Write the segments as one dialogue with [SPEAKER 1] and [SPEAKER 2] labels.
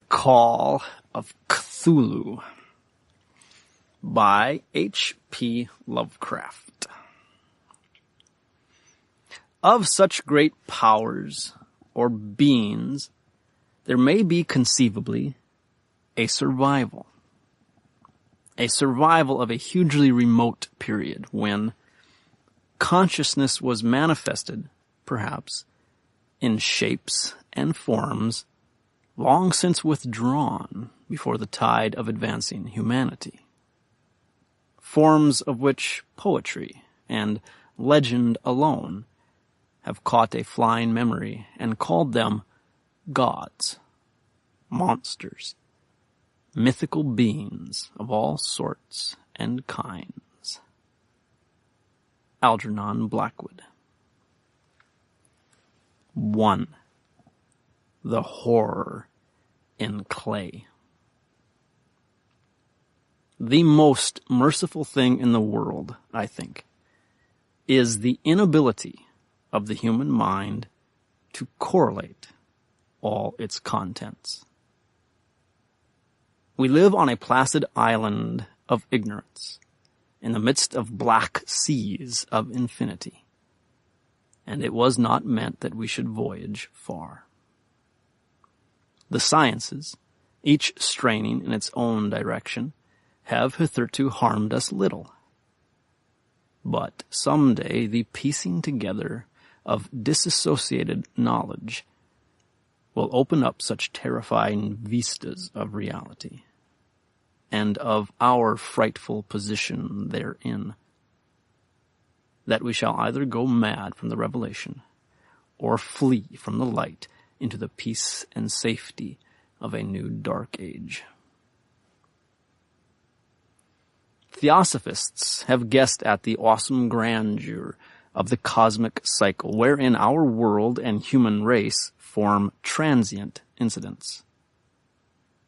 [SPEAKER 1] Call of Cthulhu by H.P. Lovecraft. Of such great powers or beings, there may be conceivably a survival of a hugely remote period when consciousness was manifested, perhaps, in shapes and forms long since withdrawn before the tide of advancing humanity. Forms of which poetry and legend alone have caught a flying memory and called them gods, monsters, mythical beings of all sorts and kinds. Algernon Blackwood. 1. The horror in clay. The most merciful thing in the world, I think, is the inability of the human mind to correlate all its contents. We live on a placid island of ignorance, in the midst of black seas of infinity, and it was not meant that we should voyage far. The sciences, each straining in its own direction, have hitherto harmed us little. But some day the piecing together of disassociated knowledge will open up such terrifying vistas of reality, and of our frightful position therein, that we shall either go mad from the revelation, or flee from the light into the peace and safety of a new dark age. Theosophists have guessed at the awesome grandeur of the cosmic cycle, wherein our world and human race form transient incidents.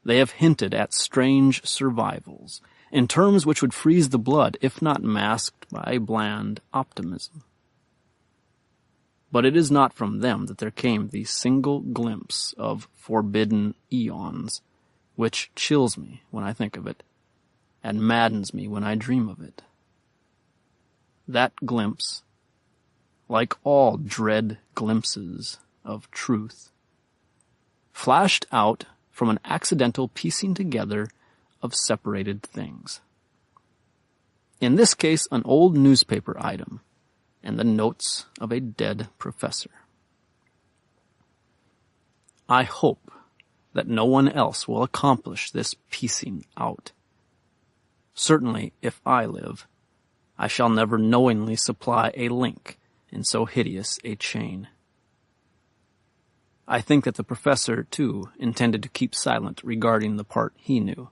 [SPEAKER 1] They have hinted at strange survivals, in terms which would freeze the blood, if not masked by bland optimism. But it is not from them that there came the single glimpse of forbidden eons, which chills me when I think of it, and maddens me when I dream of it. That glimpse, like all dread glimpses of truth, flashed out from an accidental piecing together of separated things. In this case, an old newspaper item and the notes of a dead professor. I hope that no one else will accomplish this piecing out. Certainly, if I live, I shall never knowingly supply a link in so hideous a chain. I think that the professor, too, intended to keep silent regarding the part he knew,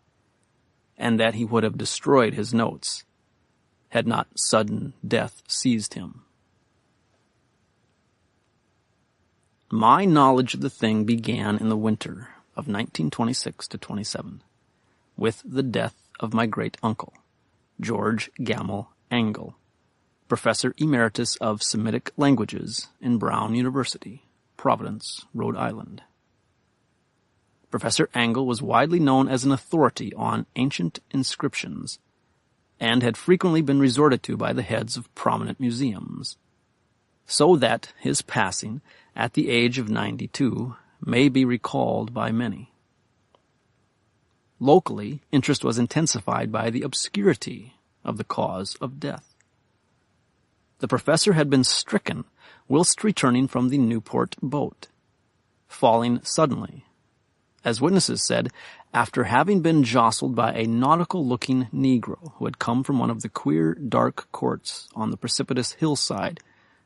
[SPEAKER 1] and that he would have destroyed his notes had not sudden death seized him. My knowledge of the thing began in the winter of 1926-27, with the death of my great-uncle, George Gamble Angle, Professor Emeritus of Semitic Languages in Brown University, Providence, Rhode Island. Professor Angle was widely known as an authority on ancient inscriptions, and had frequently been resorted to by the heads of prominent museums, so that his passing, at the age of 92, may be recalled by many. Locally, interest was intensified by the obscurity of the cause of death. The professor had been stricken whilst returning from the Newport boat, falling suddenly, as witnesses said, after having been jostled by a nautical-looking Negro who had come from one of the queer, dark courts on the precipitous hillside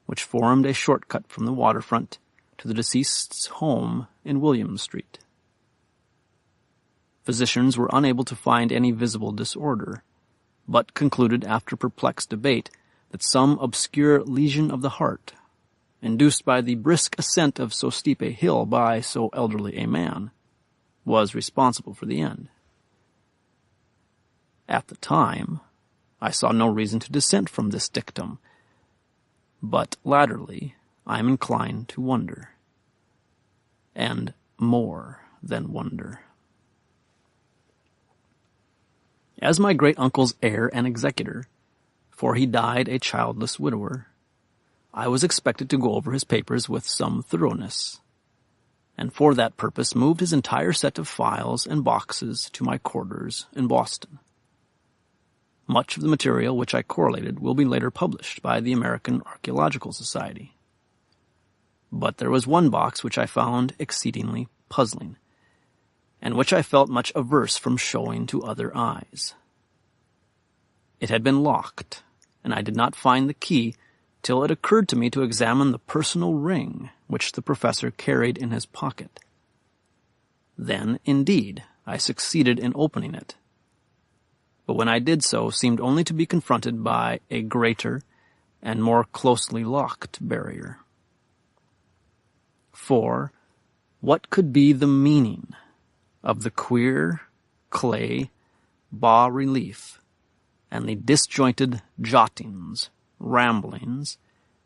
[SPEAKER 1] which formed a shortcut from the waterfront to the deceased's home in William Street. Physicians were unable to find any visible disorder, but concluded after perplexed debate that some obscure lesion of the heart, induced by the brisk ascent of so steep a hill by so elderly a man, was responsible for the end. At the time, I saw no reason to dissent from this dictum, but latterly I am inclined to wonder, and more than wonder. As my great-uncle's heir and executor, for he died a childless widower, I was expected to go over his papers with some thoroughness, and for that purpose moved his entire set of files and boxes to my quarters in Boston. Much of the material which I correlated will be later published by the American Archaeological Society. But there was one box which I found exceedingly puzzling, and which I felt much averse from showing to other eyes. It had been locked, and I did not find the key till it occurred to me to examine the personal ring which the professor carried in his pocket. Then, indeed, I succeeded in opening it, but when I did so seemed only to be confronted by a greater and more closely locked barrier. For what could be the meaning of the queer clay bas-relief and the disjointed jottings, ramblings,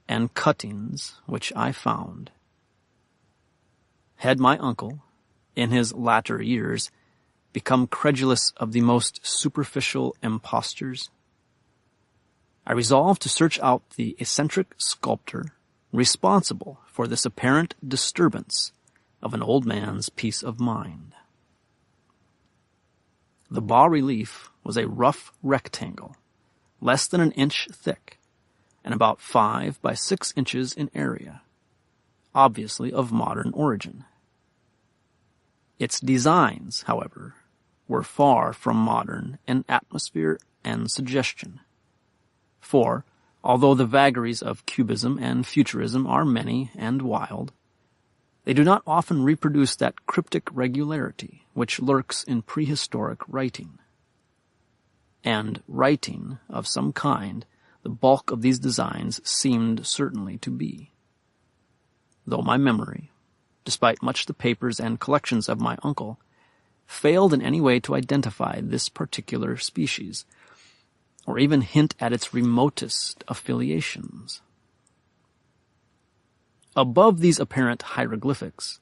[SPEAKER 1] and cuttings which I found? Had my uncle, in his latter years, become credulous of the most superficial impostures? I resolved to search out the eccentric sculptor responsible for this apparent disturbance of an old man's peace of mind. The bas-relief was a rough rectangle, less than an inch thick, and about 5 by 6 inches in area, obviously of modern origin. Its designs, however, were far from modern in atmosphere and suggestion, for, although the vagaries of cubism and futurism are many and wild, they do not often reproduce that cryptic regularity which lurks in prehistoric writing. And writing of some kind the bulk of these designs seemed certainly to be, though my memory, despite much the papers and collections of my uncle, failed in any way to identify this particular species, or even hint at its remotest affiliations. Above these apparent hieroglyphics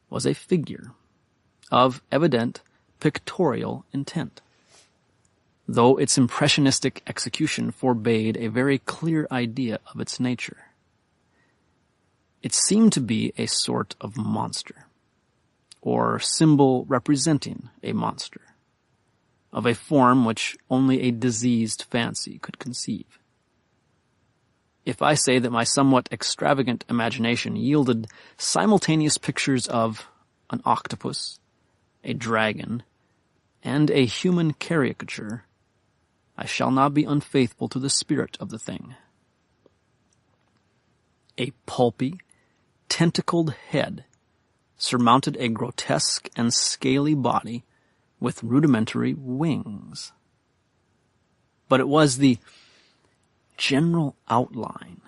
[SPEAKER 1] was a figure of evident pictorial intent, though its impressionistic execution forbade a very clear idea of its nature. It seemed to be a sort of monster, or symbol representing a monster, of a form which only a diseased fancy could conceive. If I say that my somewhat extravagant imagination yielded simultaneous pictures of an octopus, a dragon, and a human caricature, I shall not be unfaithful to the spirit of the thing. A pulpy, tentacled head surmounted a grotesque and scaly body with rudimentary wings. But it was the general outline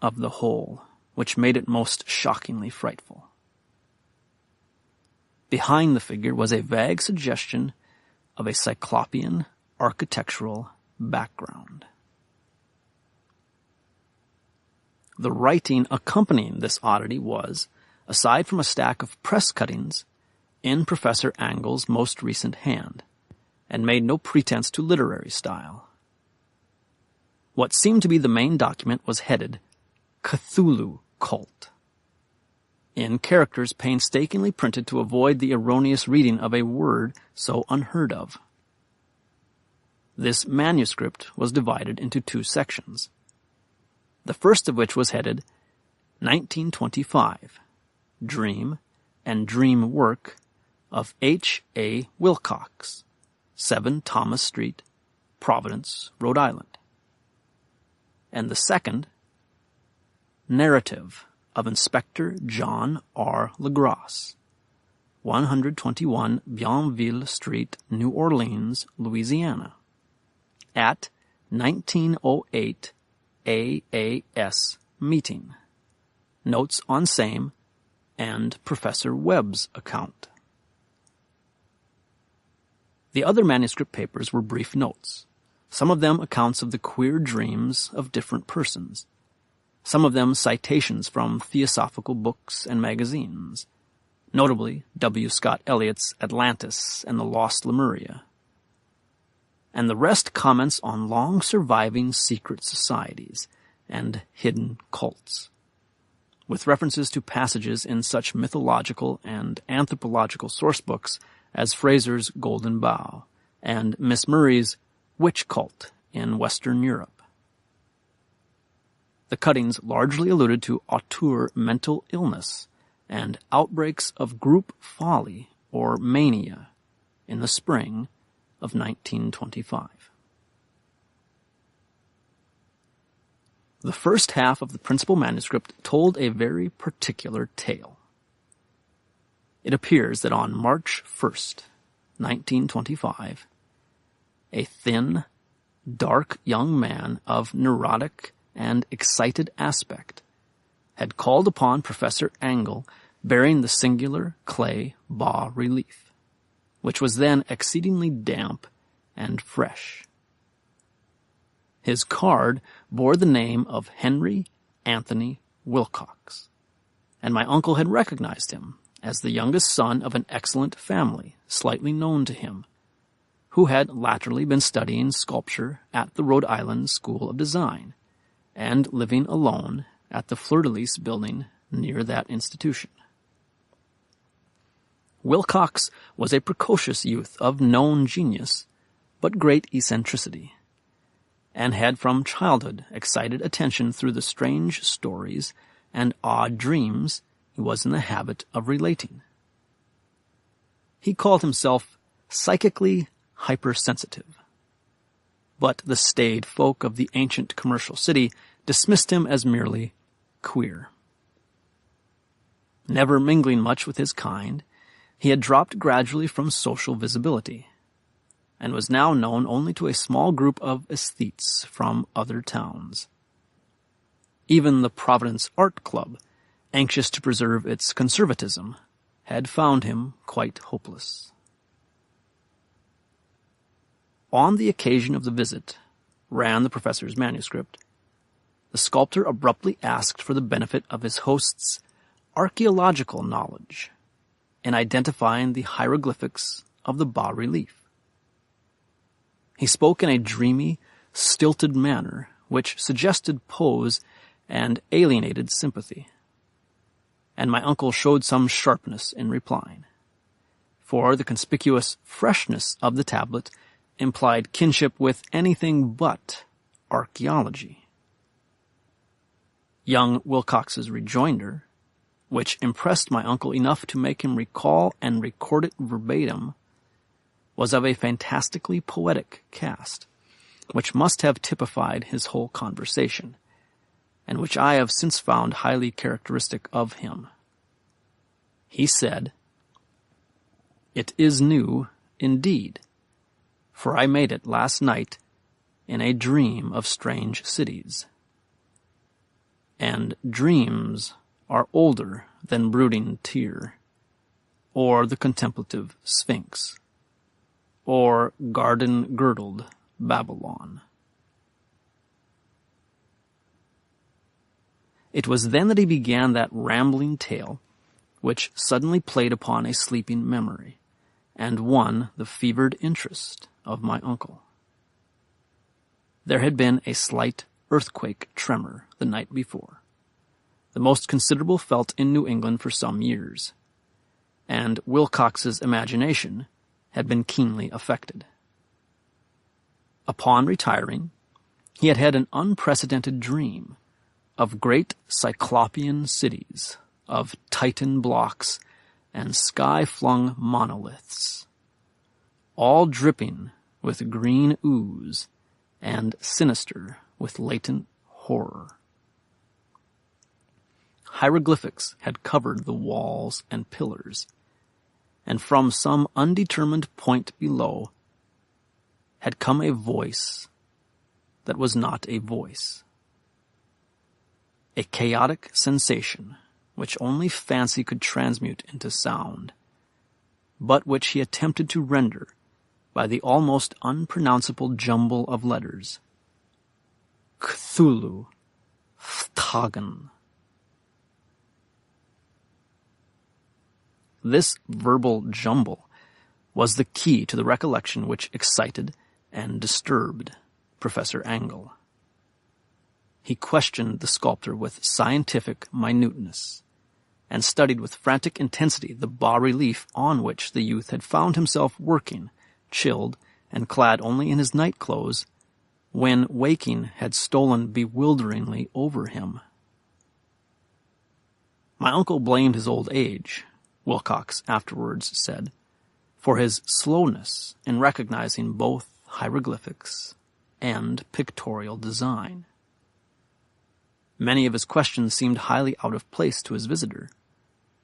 [SPEAKER 1] of the whole which made it most shockingly frightful. Behind the figure was a vague suggestion of a cyclopean architectural background. The writing accompanying this oddity was, aside from a stack of press cuttings, in Professor Angle's most recent hand, and made no pretense to literary style. What seemed to be the main document was headed Cthulhu Cult, in characters painstakingly printed to avoid the erroneous reading of a word so unheard of. This manuscript was divided into 2 sections, the first of which was headed 1925, Dream and Dream Work of H. A. Wilcox, 7 Thomas Street, Providence, Rhode Island. And the second, Narrative of Inspector John R. LaGrasse, 121 Bienville Street, New Orleans, Louisiana, at 1908 AAS meeting. Notes on same and Professor Webb's account. The other manuscript papers were brief notes, some of them accounts of the queer dreams of different persons, some of them citations from theosophical books and magazines, notably W. Scott Eliot's Atlantis and the Lost Lemuria. and the rest comments on long-surviving secret societies and hidden cults, with references to passages in such mythological and anthropological sourcebooks as Fraser's Golden Bough and Miss Murray's Witch Cult in Western Europe. The cuttings largely alluded to auteur mental illness and outbreaks of group folly or mania in the spring of 1925. The first half of the principal manuscript told a very particular tale. It appears that on March 1st, 1925, a thin, dark young man of neurotic and excited aspect had called upon Professor Angle bearing the singular clay bas-relief, which was then exceedingly damp and fresh. His card bore the name of Henry Anthony Wilcox, and my uncle had recognized him as the youngest son of an excellent family slightly known to him, who had latterly been studying sculpture at the Rhode Island School of Design and living alone at the Fleur-de-Lis building near that institution. Wilcox was a precocious youth of known genius, but great eccentricity, and had from childhood excited attention through the strange stories and odd dreams he was in the habit of relating. He called himself psychically hypersensitive, but the staid folk of the ancient commercial city dismissed him as merely queer. Never mingling much with his kind, he had dropped gradually from social visibility, and was now known only to a small group of aesthetes from other towns. Even the Providence Art Club, anxious to preserve its conservatism, had found him quite hopeless. On the occasion of the visit, ran the professor's manuscript, the sculptor abruptly asked for the benefit of his host's archaeological knowledge in identifying the hieroglyphics of the bas-relief. He spoke in a dreamy, stilted manner which suggested pose and alienated sympathy, and my uncle showed some sharpness in replying, for the conspicuous freshness of the tablet implied kinship with anything but archaeology. Young Wilcox's rejoinder, which impressed my uncle enough to make him recall and record it verbatim, was of a fantastically poetic cast, which must have typified his whole conversation, and which I have since found highly characteristic of him. He said, "It is new, indeed, for I made it last night in a dream of strange cities. And dreams are older than brooding Tyr, or the contemplative Sphinx, or garden-girdled Babylon." It was then that he began that rambling tale which suddenly played upon a sleeping memory, and won the fevered interest of my uncle. There had been a slight earthquake tremor the night before, the most considerable felt in New England for some years, and Wilcox's imagination had been keenly affected. Upon retiring, he had had an unprecedented dream of great cyclopean cities, of Titan blocks and sky-flung monoliths, all dripping with green ooze and sinister with latent horror. Hieroglyphics had covered the walls and pillars, and from some undetermined point below had come a voice that was not a voice, a chaotic sensation which only fancy could transmute into sound, but which he attempted to render by the almost unpronounceable jumble of letters. Cthulhu, Phtagon. This verbal jumble was the key to the recollection which excited and disturbed Professor Angle. He questioned the sculptor with scientific minuteness, and studied with frantic intensity the bas-relief on which the youth had found himself working, chilled and clad only in his night clothes, when waking had stolen bewilderingly over him. My uncle blamed his old age, Wilcox afterwards said, for his slowness in recognizing both hieroglyphics and pictorial design. Many of his questions seemed highly out of place to his visitor,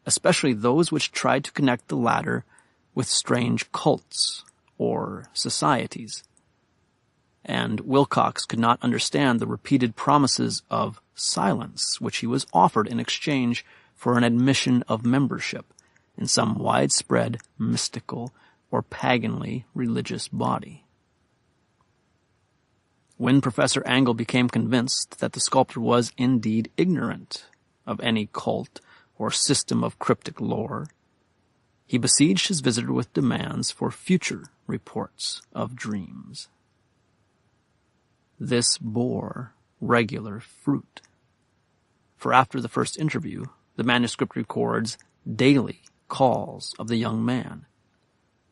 [SPEAKER 1] especially those which tried to connect the latter with strange cults or societies. And Wilcox could not understand the repeated promises of silence which he was offered in exchange for an admission of membership in some widespread mystical or paganly religious body. When Professor Angle became convinced that the sculptor was indeed ignorant of any cult or system of cryptic lore, he besieged his visitor with demands for future reports of dreams. This bore regular fruit, for after the first interview, the manuscript records daily calls of the young man,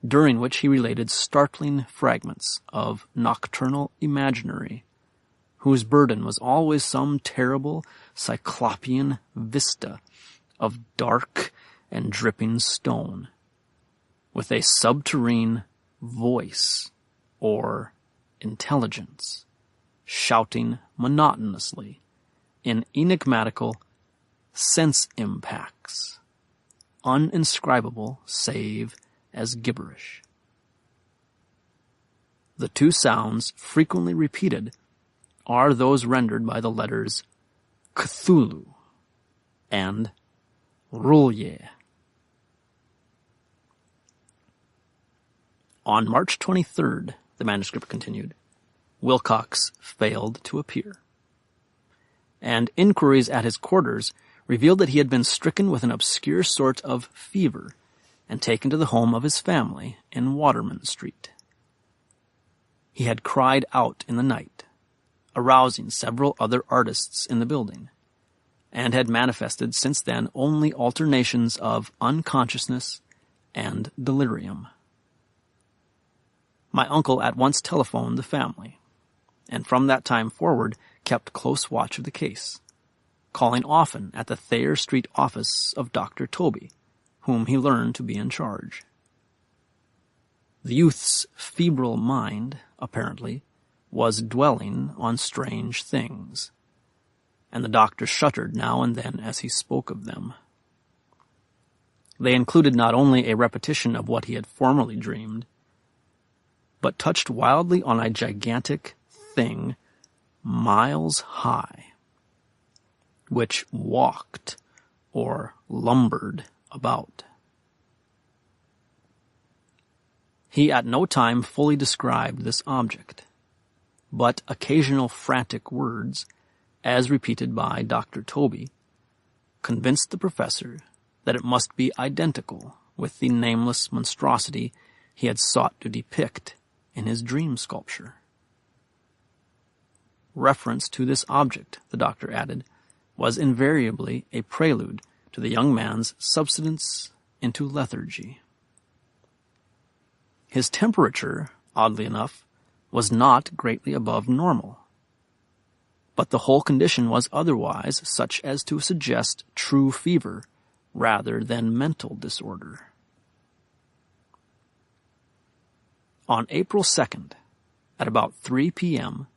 [SPEAKER 1] during which he related startling fragments of nocturnal imaginary, whose burden was always some terrible cyclopean vista of dark and dripping stone, with a subterrene voice or intelligence, shouting monotonously in enigmatical sense impacts, uninscribable save as gibberish. The two sounds frequently repeated are those rendered by the letters Cthulhu and Rulye. On March 23rd, the manuscript continued, Wilcox failed to appear, and inquiries at his quarters revealed that he had been stricken with an obscure sort of fever and taken to the home of his family in Waterman Street. He had cried out in the night, arousing several other artists in the building, and had manifested since then only alternations of unconsciousness and delirium. My uncle at once telephoned the family, and from that time forward kept close watch of the case, calling often at the Thayer Street office of Dr. Toby, whom he learned to be in charge. The youth's febrile mind, apparently, was dwelling on strange things, and the doctor shuddered now and then as he spoke of them. They included not only a repetition of what he had formerly dreamed, but touched wildly on a gigantic thing miles high, which walked or lumbered about. He at no time fully described this object, but occasional frantic words, as repeated by Dr. Toby, convinced the professor that it must be identical with the nameless monstrosity he had sought to depict in his dream sculpture. Reference to this object, the doctor added, was invariably a prelude to the young man's subsidence into lethargy. His temperature, oddly enough, was not greatly above normal, but the whole condition was otherwise such as to suggest true fever rather than mental disorder. On April 2nd, at about 3 p.m.,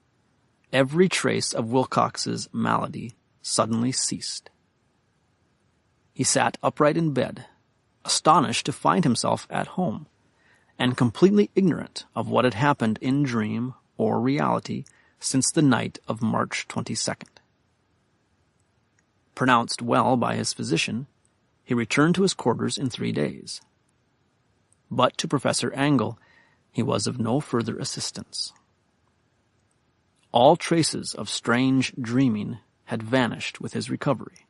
[SPEAKER 1] every trace of Wilcox's malady suddenly ceased. He sat upright in bed, astonished to find himself at home, and completely ignorant of what had happened in dream or reality since the night of March 22nd. Pronounced well by his physician, he returned to his quarters in 3 days. But to Professor Angle, he was of no further assistance. All traces of strange dreaming had vanished with his recovery,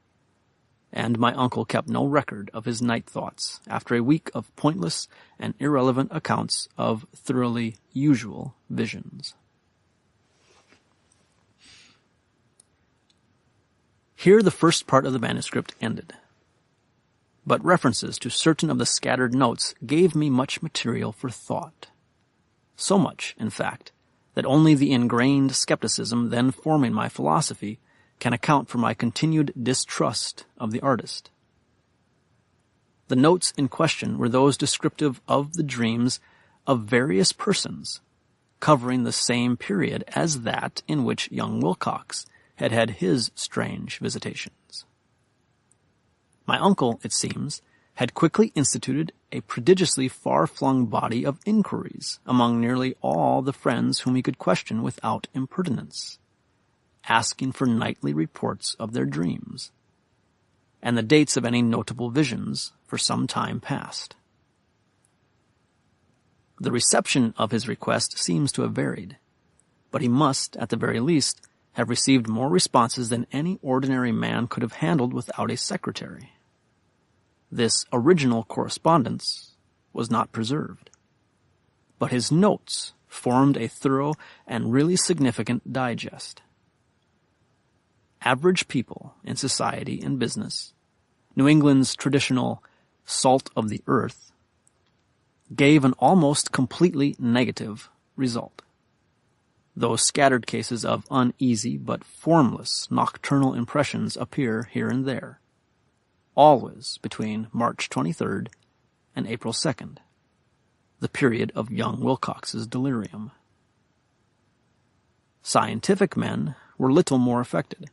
[SPEAKER 1] and my uncle kept no record of his night thoughts after a week of pointless and irrelevant accounts of thoroughly usual visions. Here the first part of the manuscript ended, but references to certain of the scattered notes gave me much material for thought. So much, in fact, that only the ingrained skepticism then forming my philosophy can account for my continued distrust of the artist. The notes in question were those descriptive of the dreams of various persons, covering the same period as that in which young Wilcox had had his strange visitations. My uncle, it seems, had quickly instituted a prodigiously far-flung body of inquiries among nearly all the friends whom he could question without impertinence, asking for nightly reports of their dreams, and the dates of any notable visions for some time past. The reception of his request seems to have varied, but he must, at the very least, have received more responses than any ordinary man could have handled without a secretary. This original correspondence was not preserved, but his notes formed a thorough and really significant digest. Average people in society and business, New England's traditional salt of the earth, gave an almost completely negative result, though scattered cases of uneasy but formless nocturnal impressions appear here and there, always between March 23rd and April 2nd, the period of young Wilcox's delirium. Scientific men were little more affected,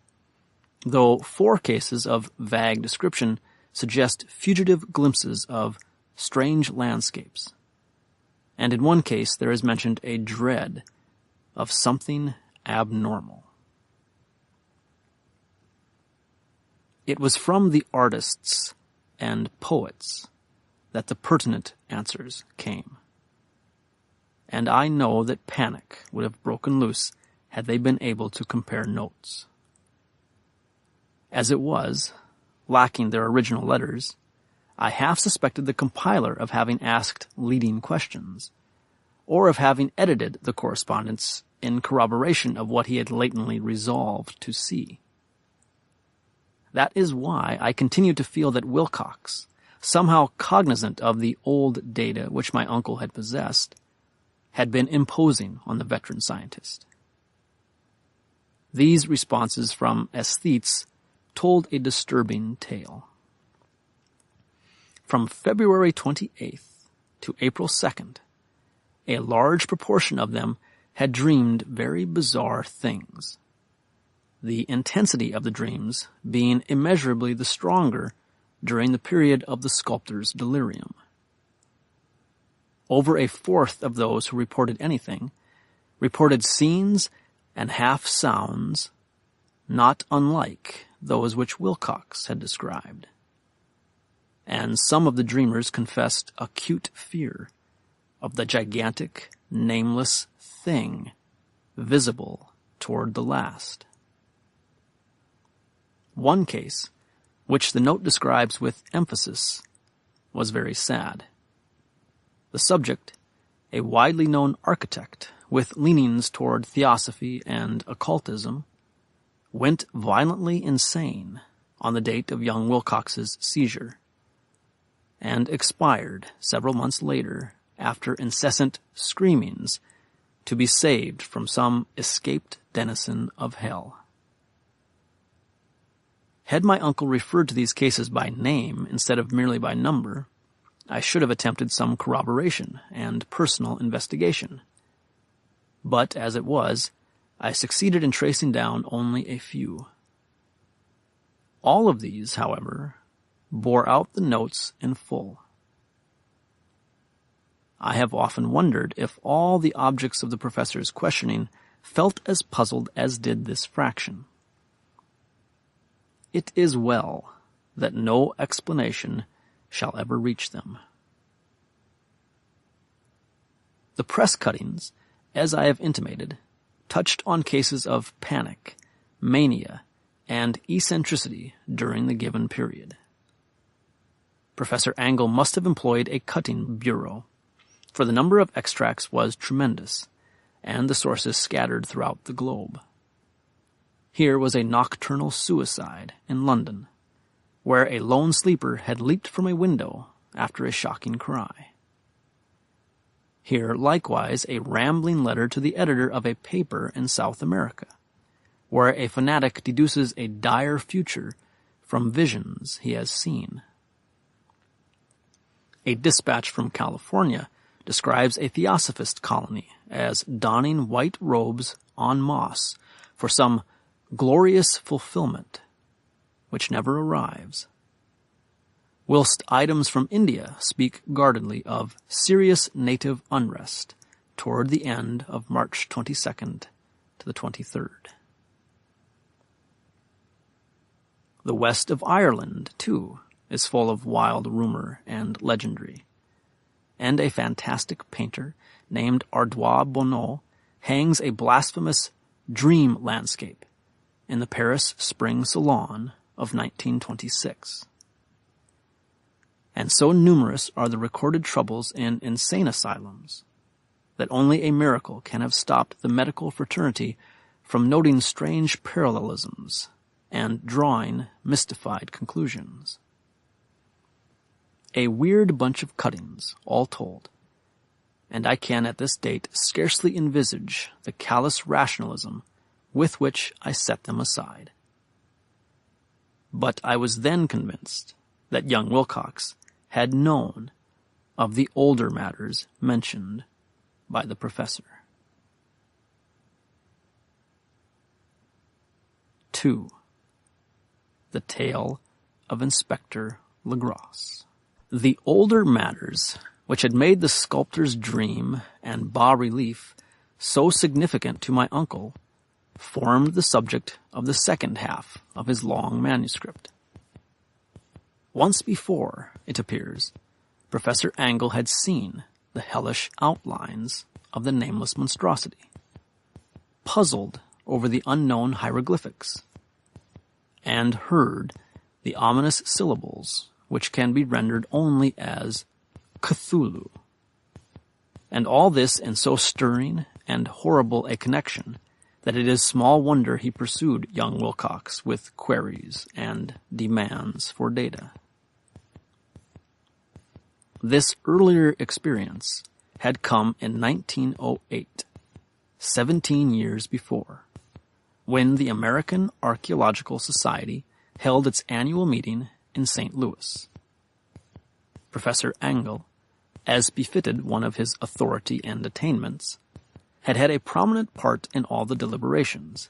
[SPEAKER 1] though 4 cases of vague description suggest fugitive glimpses of strange landscapes, and in one case there is mentioned a dread of something abnormal. It was from the artists and poets that the pertinent answers came, and I know that panic would have broken loose had they been able to compare notes. As it was, lacking their original letters, I half suspected the compiler of having asked leading questions, or of having edited the correspondence in corroboration of what he had latently resolved to see. That is why I continued to feel that Wilcox, somehow cognizant of the old data which my uncle had possessed, had been imposing on the veteran scientist. These responses from aesthetes told a disturbing tale. From February 28th to April 2nd, a large proportion of them had dreamed very bizarre things, the intensity of the dreams being immeasurably the stronger during the period of the sculptor's delirium. Over a fourth of those who reported anything reported scenes and half sounds not unlike those which Wilcox had described. And some of the dreamers confessed acute fear of the gigantic, nameless thing visible toward the last. One case, which the note describes with emphasis, was very sad. The subject, a widely known architect with leanings toward theosophy and occultism, went violently insane on the date of young Wilcox's seizure, and expired several months later after incessant screamings to be saved from some escaped denizen of hell. Had my uncle referred to these cases by name instead of merely by number, I should have attempted some corroboration and personal investigation. But, as it was, I succeeded in tracing down only a few. All of these, however, bore out the notes in full. I have often wondered if all the objects of the professor's questioning felt as puzzled as did this fraction. It is well that no explanation shall ever reach them. The press cuttings, as I have intimated, touched on cases of panic, mania, and eccentricity during the given period. Professor Angle must have employed a cutting bureau, for the number of extracts was tremendous, and the sources scattered throughout the globe. Here was a nocturnal suicide in London, where a lone sleeper had leaped from a window after a shocking cry. Here, likewise, a rambling letter to the editor of a paper in South America, where a fanatic deduces a dire future from visions he has seen. A dispatch from California describes a theosophist colony as donning white robes en masse for some glorious fulfillment, which never arrives, whilst items from India speak guardedly of serious native unrest toward the end of March 22nd to the 23rd. The west of Ireland, too, is full of wild rumor and legendry, and a fantastic painter named Ardois Bonneau hangs a blasphemous dream landscape in the Paris Spring Salon of 1926. And so numerous are the recorded troubles in insane asylums that only a miracle can have stopped the medical fraternity from noting strange parallelisms and drawing mystified conclusions. A weird bunch of cuttings, all told, and I can at this date scarcely envisage the callous rationalism with which I set them aside. But I was then convinced that young Wilcox had known of the older matters mentioned by the professor. 2. The Tale of Inspector Legros. The older matters, which had made the sculptor's dream and bas-relief so significant to my uncle, formed the subject of the second half of his long manuscript. Once before, it appears, Professor Angle had seen the hellish outlines of the nameless monstrosity, puzzled over the unknown hieroglyphics, and heard the ominous syllables which can be rendered only as Cthulhu. And all this in so stirring and horrible a connection that it is small wonder he pursued young Wilcox with queries and demands for data. This earlier experience had come in 1908, 17 years before, when the American Archaeological Society held its annual meeting in St. Louis. Professor Angle, as befitted one of his authority and attainments, had had a prominent part in all the deliberations,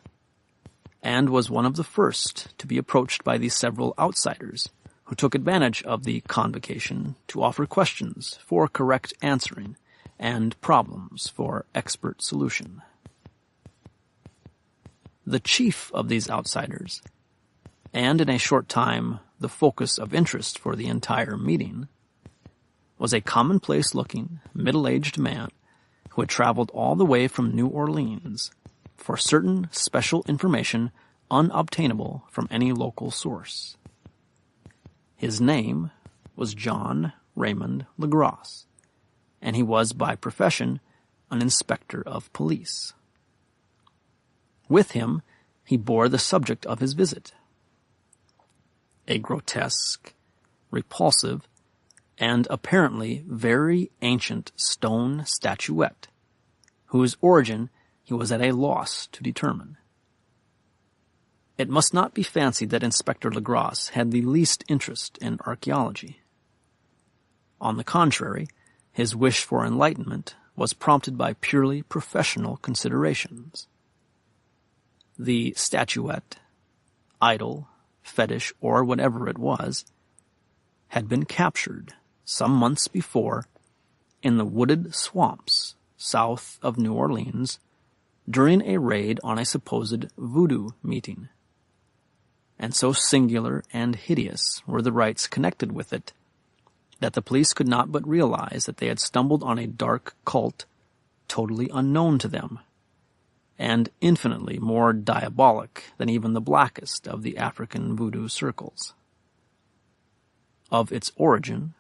[SPEAKER 1] and was one of the first to be approached by the several outsiders who took advantage of the convocation to offer questions for correct answering and problems for expert solution. The chief of these outsiders, and in a short time the focus of interest for the entire meeting, was a commonplace-looking, middle-aged man who had traveled all the way from New Orleans for certain special information unobtainable from any local source. His name was John Raymond Legros, and he was by profession an inspector of police. With him, he bore the subject of his visit, a grotesque, repulsive, and apparently very ancient stone statuette, whose origin he was at a loss to determine. It must not be fancied that Inspector Legros had the least interest in archaeology. On the contrary, his wish for enlightenment was prompted by purely professional considerations. The statuette, idol, fetish, or whatever it was, had been captured some months before in the wooded swamps south of New Orleans during a raid on a supposed voodoo meeting. And so singular and hideous were the rites connected with it that the police could not but realize that they had stumbled on a dark cult totally unknown to them, and infinitely more diabolic than even the blackest of the African voodoo circles. Of its origin,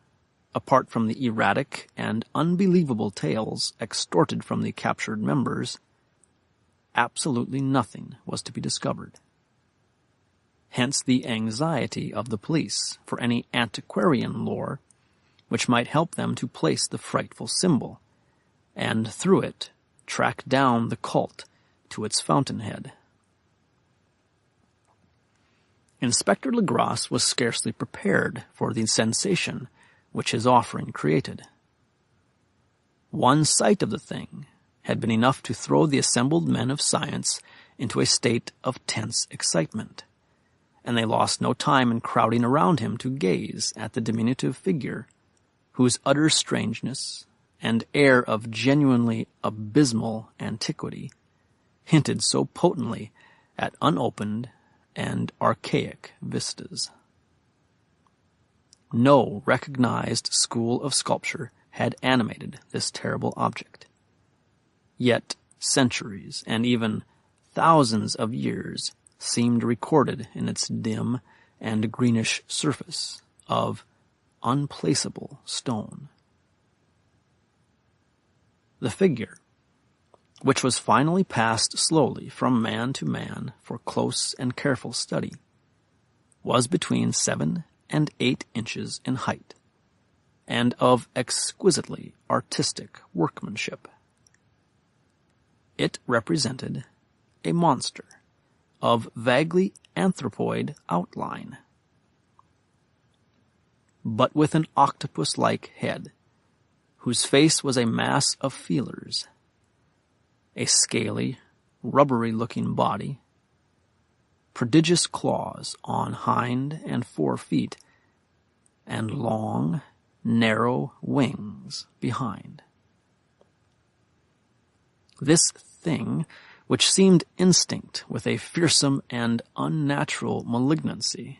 [SPEAKER 1] apart from the erratic and unbelievable tales extorted from the captured members, absolutely nothing was to be discovered. Hence the anxiety of the police for any antiquarian lore which might help them to place the frightful symbol, and through it track down the cult to its fountainhead. Inspector Legras was scarcely prepared for the sensation which his offering created. One sight of the thing had been enough to throw the assembled men of science into a state of tense excitement, and they lost no time in crowding around him to gaze at the diminutive figure, whose utter strangeness and air of genuinely abysmal antiquity hinted so potently at unopened and archaic vistas. No recognized school of sculpture had animated this terrible object. Yet centuries and even thousands of years seemed recorded in its dim and greenish surface of unplaceable stone. The figure, which was finally passed slowly from man to man for close and careful study, was between 7 and 8 inches in height, and of exquisitely artistic workmanship. It represented a monster of vaguely anthropoid outline, but with an octopus-like head, whose face was a mass of feelers, a scaly, rubbery-looking body, prodigious claws on hind and fore feet, and long, narrow wings behind. This thing, which seemed instinct with a fearsome and unnatural malignancy,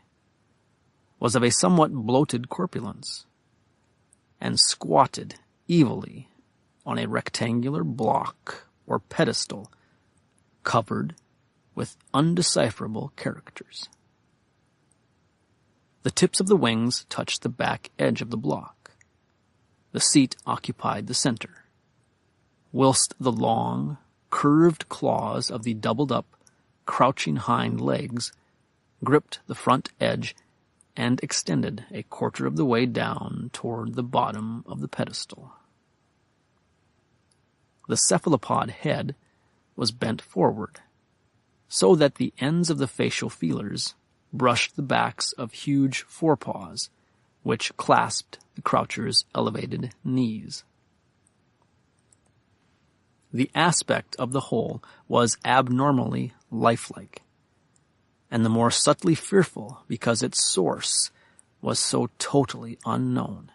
[SPEAKER 1] was of a somewhat bloated corpulence, and squatted evilly on a rectangular block or pedestal covered with undecipherable characters. The tips of the wings touched the back edge of the block. The seat occupied the center, whilst the long, curved claws of the doubled-up, crouching hind legs gripped the front edge and extended a quarter of the way down toward the bottom of the pedestal. The cephalopod head was bent forward, so that the ends of the facial feelers brushed the backs of huge forepaws, which clasped the croucher's elevated knees. The aspect of the whole was abnormally lifelike, and the more subtly fearful because its source was so totally unknown.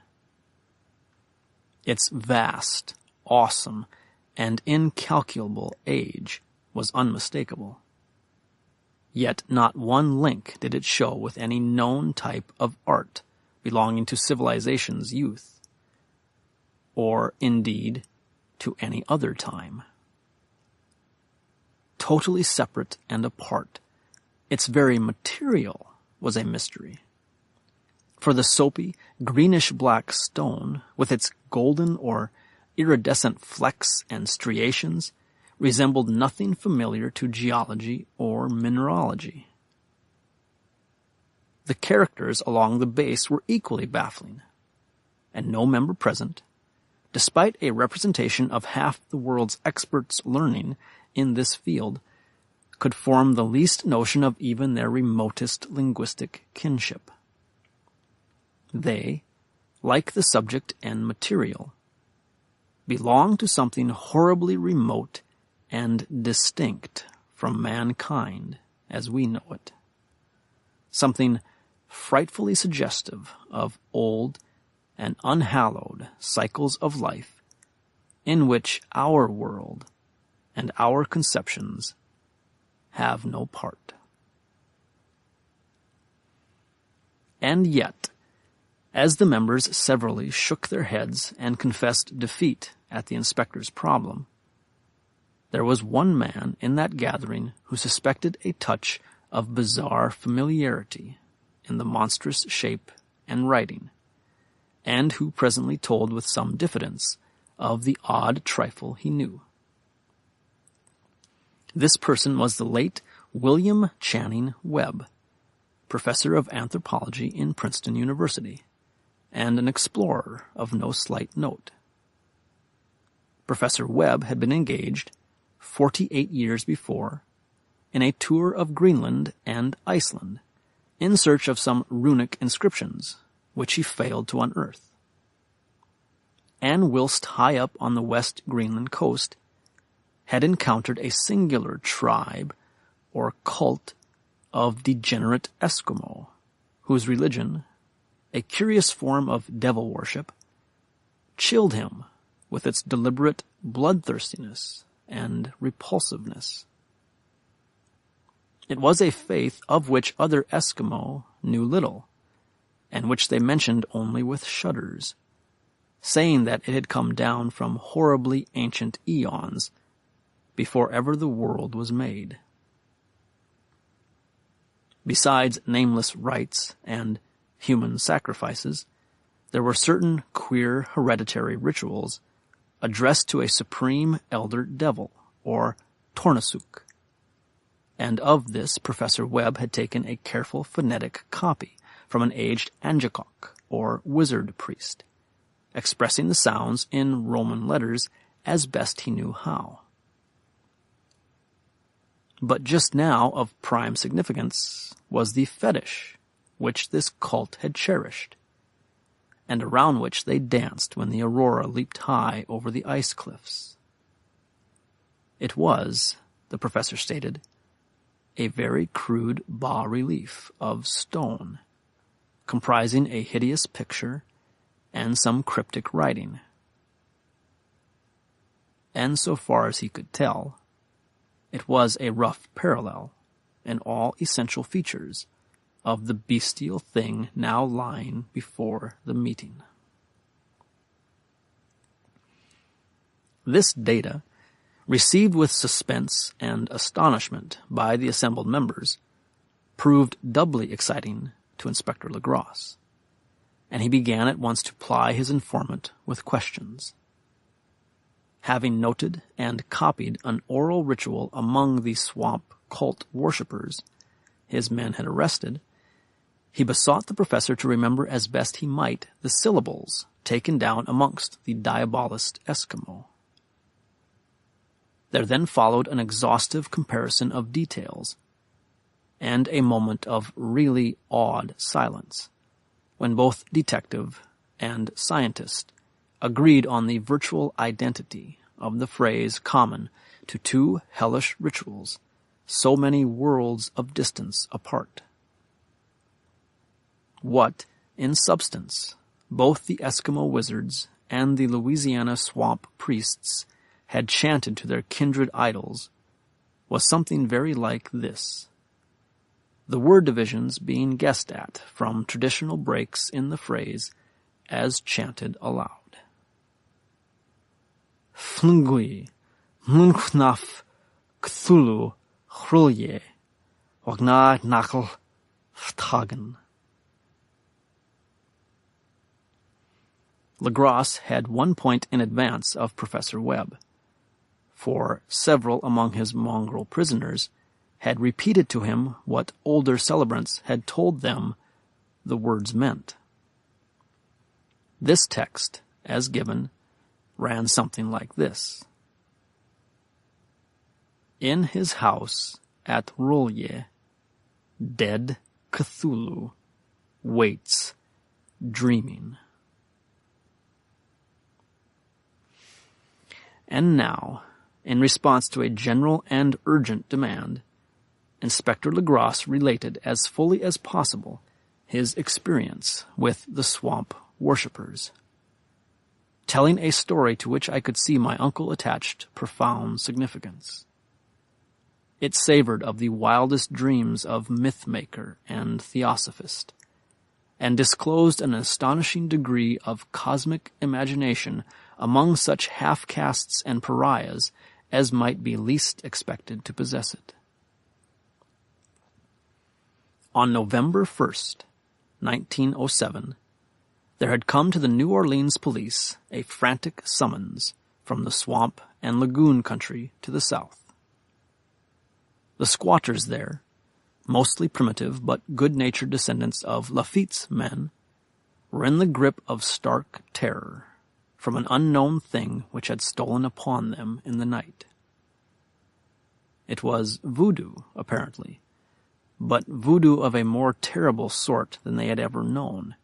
[SPEAKER 1] Its vast, awesome, and incalculable age was unmistakable. Yet not one link did it show with any known type of art belonging to civilization's youth, or, indeed, to any other time. Totally separate and apart, its very material was a mystery. For the soapy, greenish-black stone, with its golden or iridescent flecks and striations, resembled nothing familiar to geology or mineralogy. The characters along the base were equally baffling, and no member present, despite a representation of half the world's experts' learning in this field, could form the least notion of even their remotest linguistic kinship. They, like the subject and material, belong to something horribly remote and distinct from mankind as we know it. Something frightfully suggestive of old and unhallowed cycles of life in which our world and our conceptions have no part. And yet, as the members severally shook their heads and confessed defeat at the inspector's problem, there was one man in that gathering who suspected a touch of bizarre familiarity in the monstrous shape and writing, and who presently told with some diffidence of the odd trifle he knew. This person was the late William Channing Webb, professor of anthropology in Princeton University, and an explorer of no slight note. Professor Webb had been engaged 48 years before in a tour of Greenland and Iceland in search of some runic inscriptions, which he failed to unearth. And whilst high up on the West Greenland coast, had encountered a singular tribe or cult of degenerate Eskimo, whose religion, a curious form of devil worship, chilled him with its deliberate bloodthirstiness and repulsiveness. It was a faith of which other Eskimo knew little, and which they mentioned only with shudders, saying that it had come down from horribly ancient eons, before ever the world was made. Besides nameless rites and human sacrifices, there were certain queer hereditary rituals addressed to a supreme elder devil, or Tornasuk, and of this Professor Webb had taken a careful phonetic copy from an aged Angakok, or wizard priest, expressing the sounds in Roman letters as best he knew how. But just now of prime significance was the fetish which this cult had cherished, and around which they danced when the aurora leaped high over the ice cliffs. It was, the professor stated, a very crude bas-relief of stone, comprising a hideous picture and some cryptic writing. And so far as he could tell, it was a rough parallel in all essential features of the bestial thing now lying before the meeting. This data, received with suspense and astonishment by the assembled members, proved doubly exciting to Inspector Legrasse, and he began at once to ply his informant with questions. Having noted and copied an oral ritual among the swamp cult worshippers his men had arrested, he besought the professor to remember as best he might the syllables taken down amongst the diabolist Eskimo. There then followed an exhaustive comparison of details, and a moment of really awed silence, when both detective and scientist agreed on the virtual identity of the phrase common to two hellish rituals so many worlds of distance apart. What, in substance, both the Eskimo wizards and the Louisiana swamp priests had chanted to their kindred idols was something very like this, the word divisions being guessed at from traditional breaks in the phrase as chanted aloud. Flungui, Mlunknaf, Cthulhu, Hrulye, Wagna Nakal, Ftagen. Legrasse had 1 point in advance of Professor Webb, for several among his mongrel prisoners had repeated to him what older celebrants had told them the words meant. This text, as given, ran something like this. In his house at Rolye, dead Cthulhu waits, dreaming. And now, in response to a general and urgent demand, Inspector Legrasse related as fully as possible his experience with the swamp worshippers, telling a story to which I could see my uncle attached profound significance. It savored of the wildest dreams of myth-maker and theosophist, and disclosed an astonishing degree of cosmic imagination among such half-castes and pariahs as might be least expected to possess it. On November 1st, 1907, there had come to the New Orleans police a frantic summons from the swamp and lagoon country to the south. The squatters there, mostly primitive but good-natured descendants of Lafitte's men, were in the grip of stark terror from an unknown thing which had stolen upon them in the night. It was voodoo, apparently, but voodoo of a more terrible sort than they had ever known,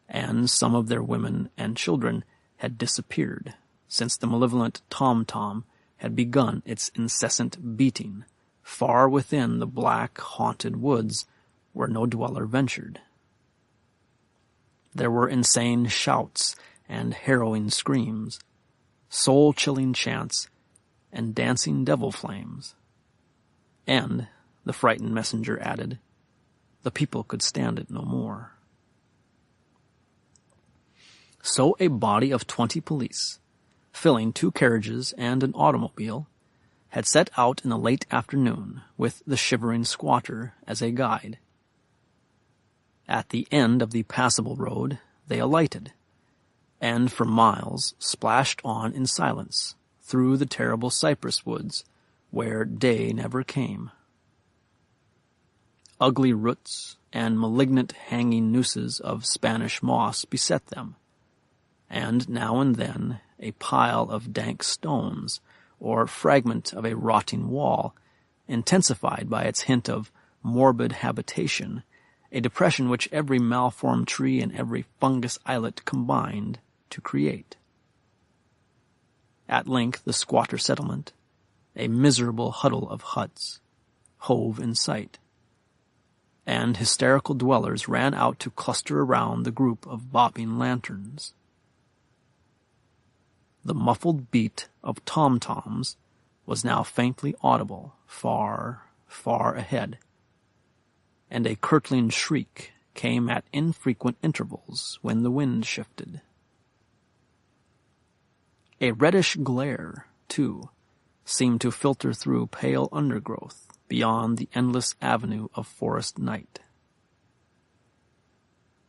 [SPEAKER 1] and some of their women and children had disappeared since the malevolent tom-tom had begun its incessant beating far within the black, haunted woods where no dweller ventured. There were insane shouts and harrowing screams, soul-chilling chants, and dancing devil flames. And, the frightened messenger added, the people could stand it no more. So a body of 20 police, filling 2 carriages and an automobile, had set out in the late afternoon with the shivering squatter as a guide. At the end of the passable road they alighted, and for miles splashed on in silence through the terrible cypress woods where day never came. Ugly roots and malignant hanging nooses of Spanish moss beset them, and now and then a pile of dank stones or fragment of a rotting wall, intensified by its hint of morbid habitation, a depression which every malformed tree and every fungus islet combined to create. At length the squatter settlement, a miserable huddle of huts, hove in sight, and hysterical dwellers ran out to cluster around the group of bobbing lanterns. The muffled beat of tom-toms was now faintly audible far, far ahead, and a curdling shriek came at infrequent intervals when the wind shifted. A reddish glare, too, seemed to filter through pale undergrowth beyond the endless avenue of forest night.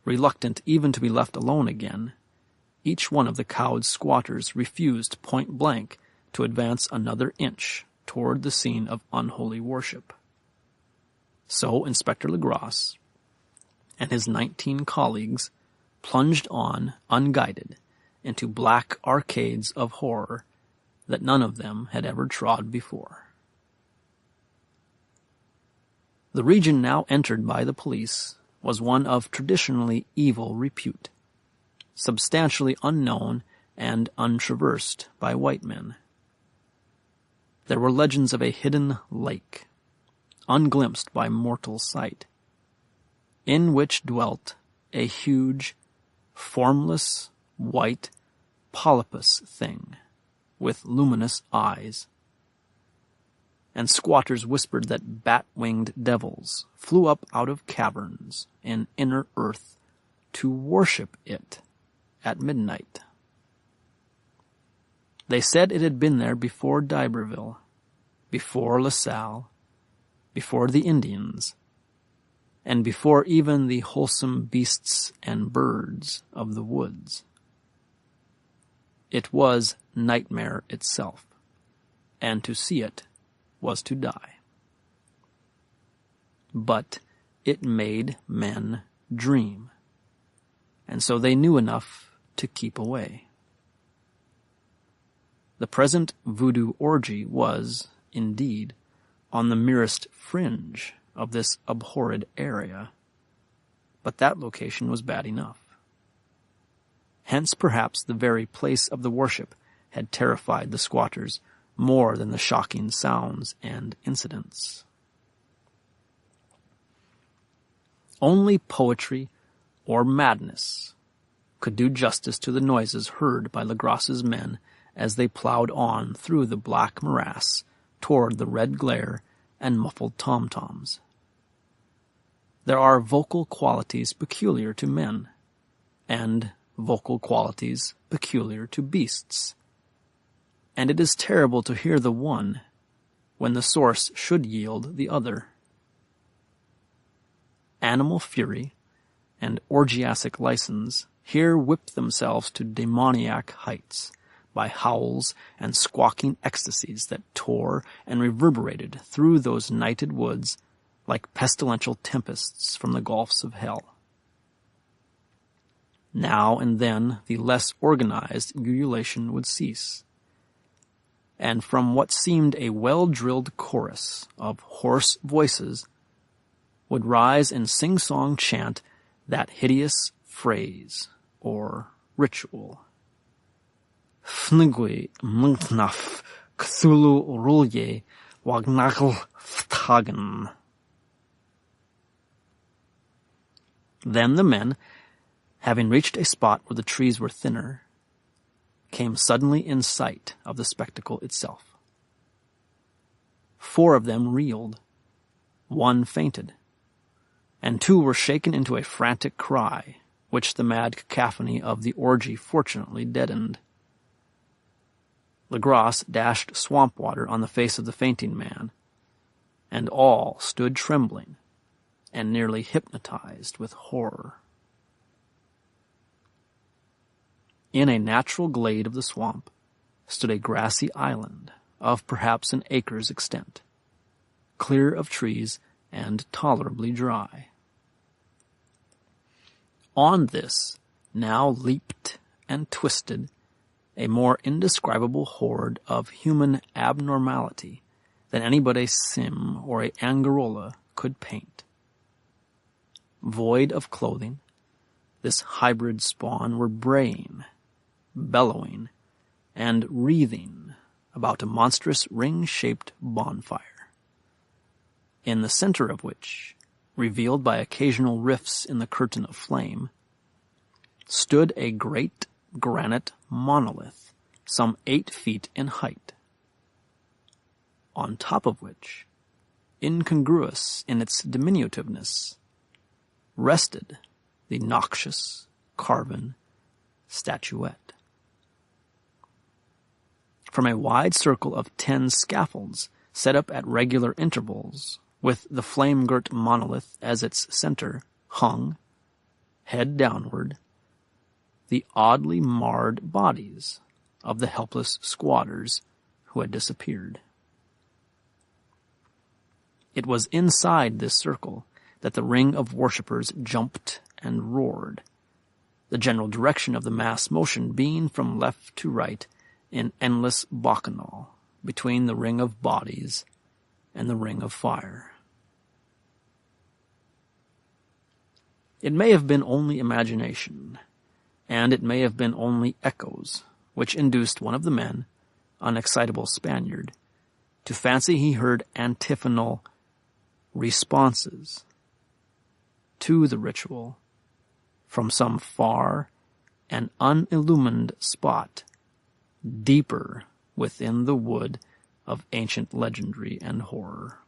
[SPEAKER 1] Reluctant even to be left alone again, each one of the cowed squatters refused point-blank to advance another inch toward the scene of unholy worship. So Inspector Legrasse and his 19 colleagues plunged on unguided into black arcades of horror that none of them had ever trod before. The region now entered by the police was one of traditionally evil repute, substantially unknown and untraversed by white men. There were legends of a hidden lake, unglimpsed by mortal sight, in which dwelt a huge, formless, white, polypus thing with luminous eyes. And squatters whispered that bat-winged devils flew up out of caverns in inner earth to worship it at midnight. They said it had been there before d'Iberville, before La Salle, before the Indians, and before even the wholesome beasts and birds of the woods. It was nightmare itself, and to see it was to die. But it made men dream, and so they knew enough to keep away. The present voodoo orgy was, indeed, on the merest fringe of this abhorred area, but that location was bad enough. Hence perhaps the very place of the worship had terrified the squatters more than the shocking sounds and incidents. Only poetry or madness could do justice to the noises heard by Legrasse's men as they plowed on through the black morass toward the red glare and muffled tom-toms. There are vocal qualities peculiar to men, and vocal qualities peculiar to beasts. and it is terrible to hear the one when the source should yield the other. Animal fury and orgiastic license here whipped themselves to demoniac heights by howls and squawking ecstasies that tore and reverberated through those nighted woods like pestilential tempests from the gulfs of hell. Now and then the less organized ululation would cease, and from what seemed a well-drilled chorus of hoarse voices would rise and sing-song chant that hideous phrase or ritual. Fnigui mngtnaf Cthulhu rulye wagnagl ftagen. Then the men, having reached a spot where the trees were thinner, came suddenly in sight of the spectacle itself. 4 of them reeled, 1 fainted, and 2 were shaken into a frantic cry, which the mad cacophony of the orgy fortunately deadened. Legrasse dashed swamp water on the face of the fainting man, and all stood trembling and nearly hypnotized with horror. In a natural glade of the swamp stood a grassy island of perhaps an acre's extent, clear of trees and tolerably dry. On this now leaped and twisted a more indescribable horde of human abnormality than any but a Sim or a Angarola could paint. Void of clothing, this hybrid spawn were braying, bellowing, and wreathing about a monstrous ring-shaped bonfire, in the center of which, revealed by occasional rifts in the curtain of flame, stood a great granite monolith some 8 feet in height, on top of which, incongruous in its diminutiveness, rested the noxious carven statuette. From a wide circle of 10 scaffolds set up at regular intervals, with the flame-girt monolith as its center, hung, head downward, the oddly marred bodies of the helpless squatters who had disappeared. It was inside this circle that the ring of worshippers jumped and roared, the general direction of the mass motion being from left to right in endless bacchanal between the ring of bodies and the ring of fire. It may have been only imagination, and it may have been only echoes, which induced one of the men, an excitable Spaniard, to fancy he heard antiphonal responses to the ritual from some far and unillumined spot deeper within the wood of ancient legendry and horror.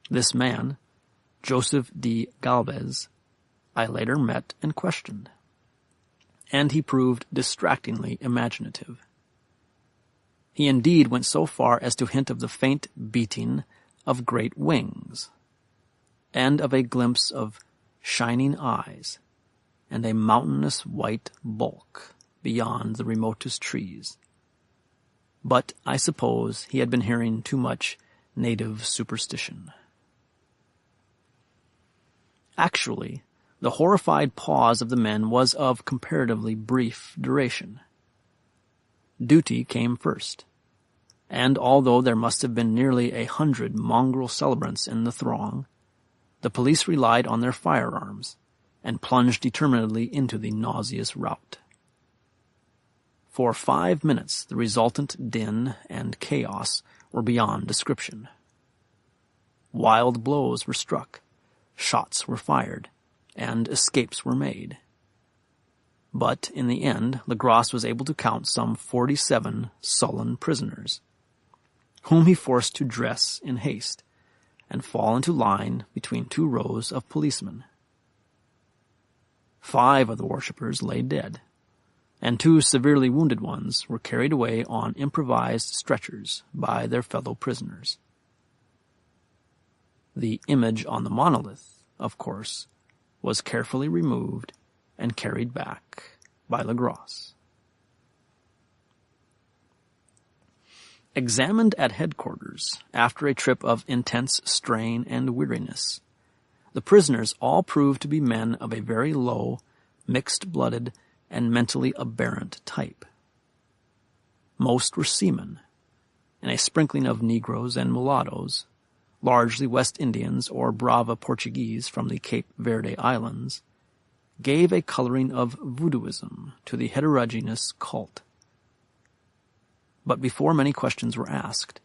[SPEAKER 1] This man, Joseph D. Galvez, I later met and questioned, and he proved distractingly imaginative. He indeed went so far as to hint of the faint beating of great wings, and of a glimpse of shining eyes, and a mountainous white bulk beyond the remotest trees. But I suppose he had been hearing too much native superstition. Actually, the horrified pause of the men was of comparatively brief duration. Duty came first, and although there must have been nearly 100 mongrel celebrants in the throng, the police relied on their firearms and plunged determinedly into the nauseous rout. For 5 minutes the resultant din and chaos were beyond description. Wild blows were struck, shots were fired, and escapes were made. But in the end Legrasse was able to count some 47 sullen prisoners, whom he forced to dress in haste and fall into line between 2 rows of policemen. 5 of the worshippers lay dead, and 2 severely wounded ones were carried away on improvised stretchers by their fellow prisoners. The image on the monolith, of course, was carefully removed and carried back by Legros. Examined at headquarters after a trip of intense strain and weariness, the prisoners all proved to be men of a very low, mixed-blooded, and mentally aberrant type. Most were seamen, and a sprinkling of Negroes and mulattoes, largely West Indians or Brava Portuguese from the Cape Verde Islands, gave a coloring of voodooism to the heterogeneous cult. But before many questions were asked,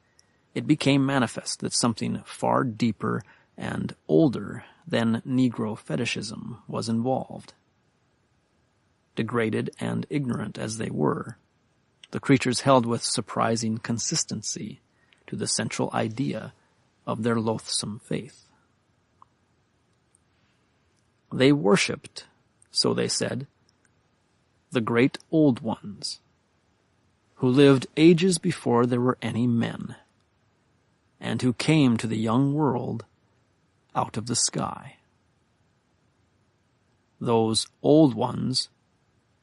[SPEAKER 1] it became manifest that something far deeper and older than Negro fetishism was involved. Degraded and ignorant as they were, the creatures held with surprising consistency to the central idea of their loathsome faith. They worshipped, so they said, the great old ones, who lived ages before there were any men, and who came to the young world out of the sky. Those old ones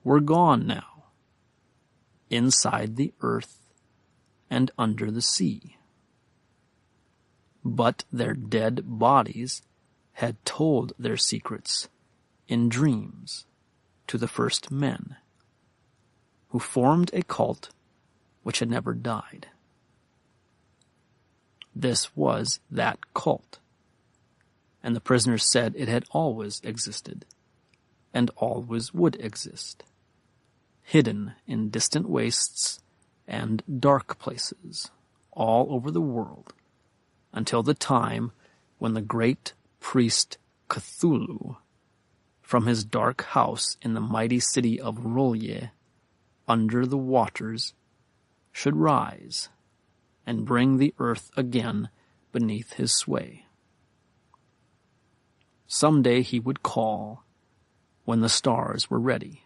[SPEAKER 1] were gone now, inside the earth and under the sea. But their dead bodies had told their secrets in dreams to the first men, who formed a cult which had never died. This was that cult, and the prisoners said it had always existed, and always would exist, hidden in distant wastes and dark places all over the world, until the time when the great priest Cthulhu, from his dark house in the mighty city of Rolye, under the waters, should rise and bring the earth again beneath his sway. Someday he would call when the stars were ready,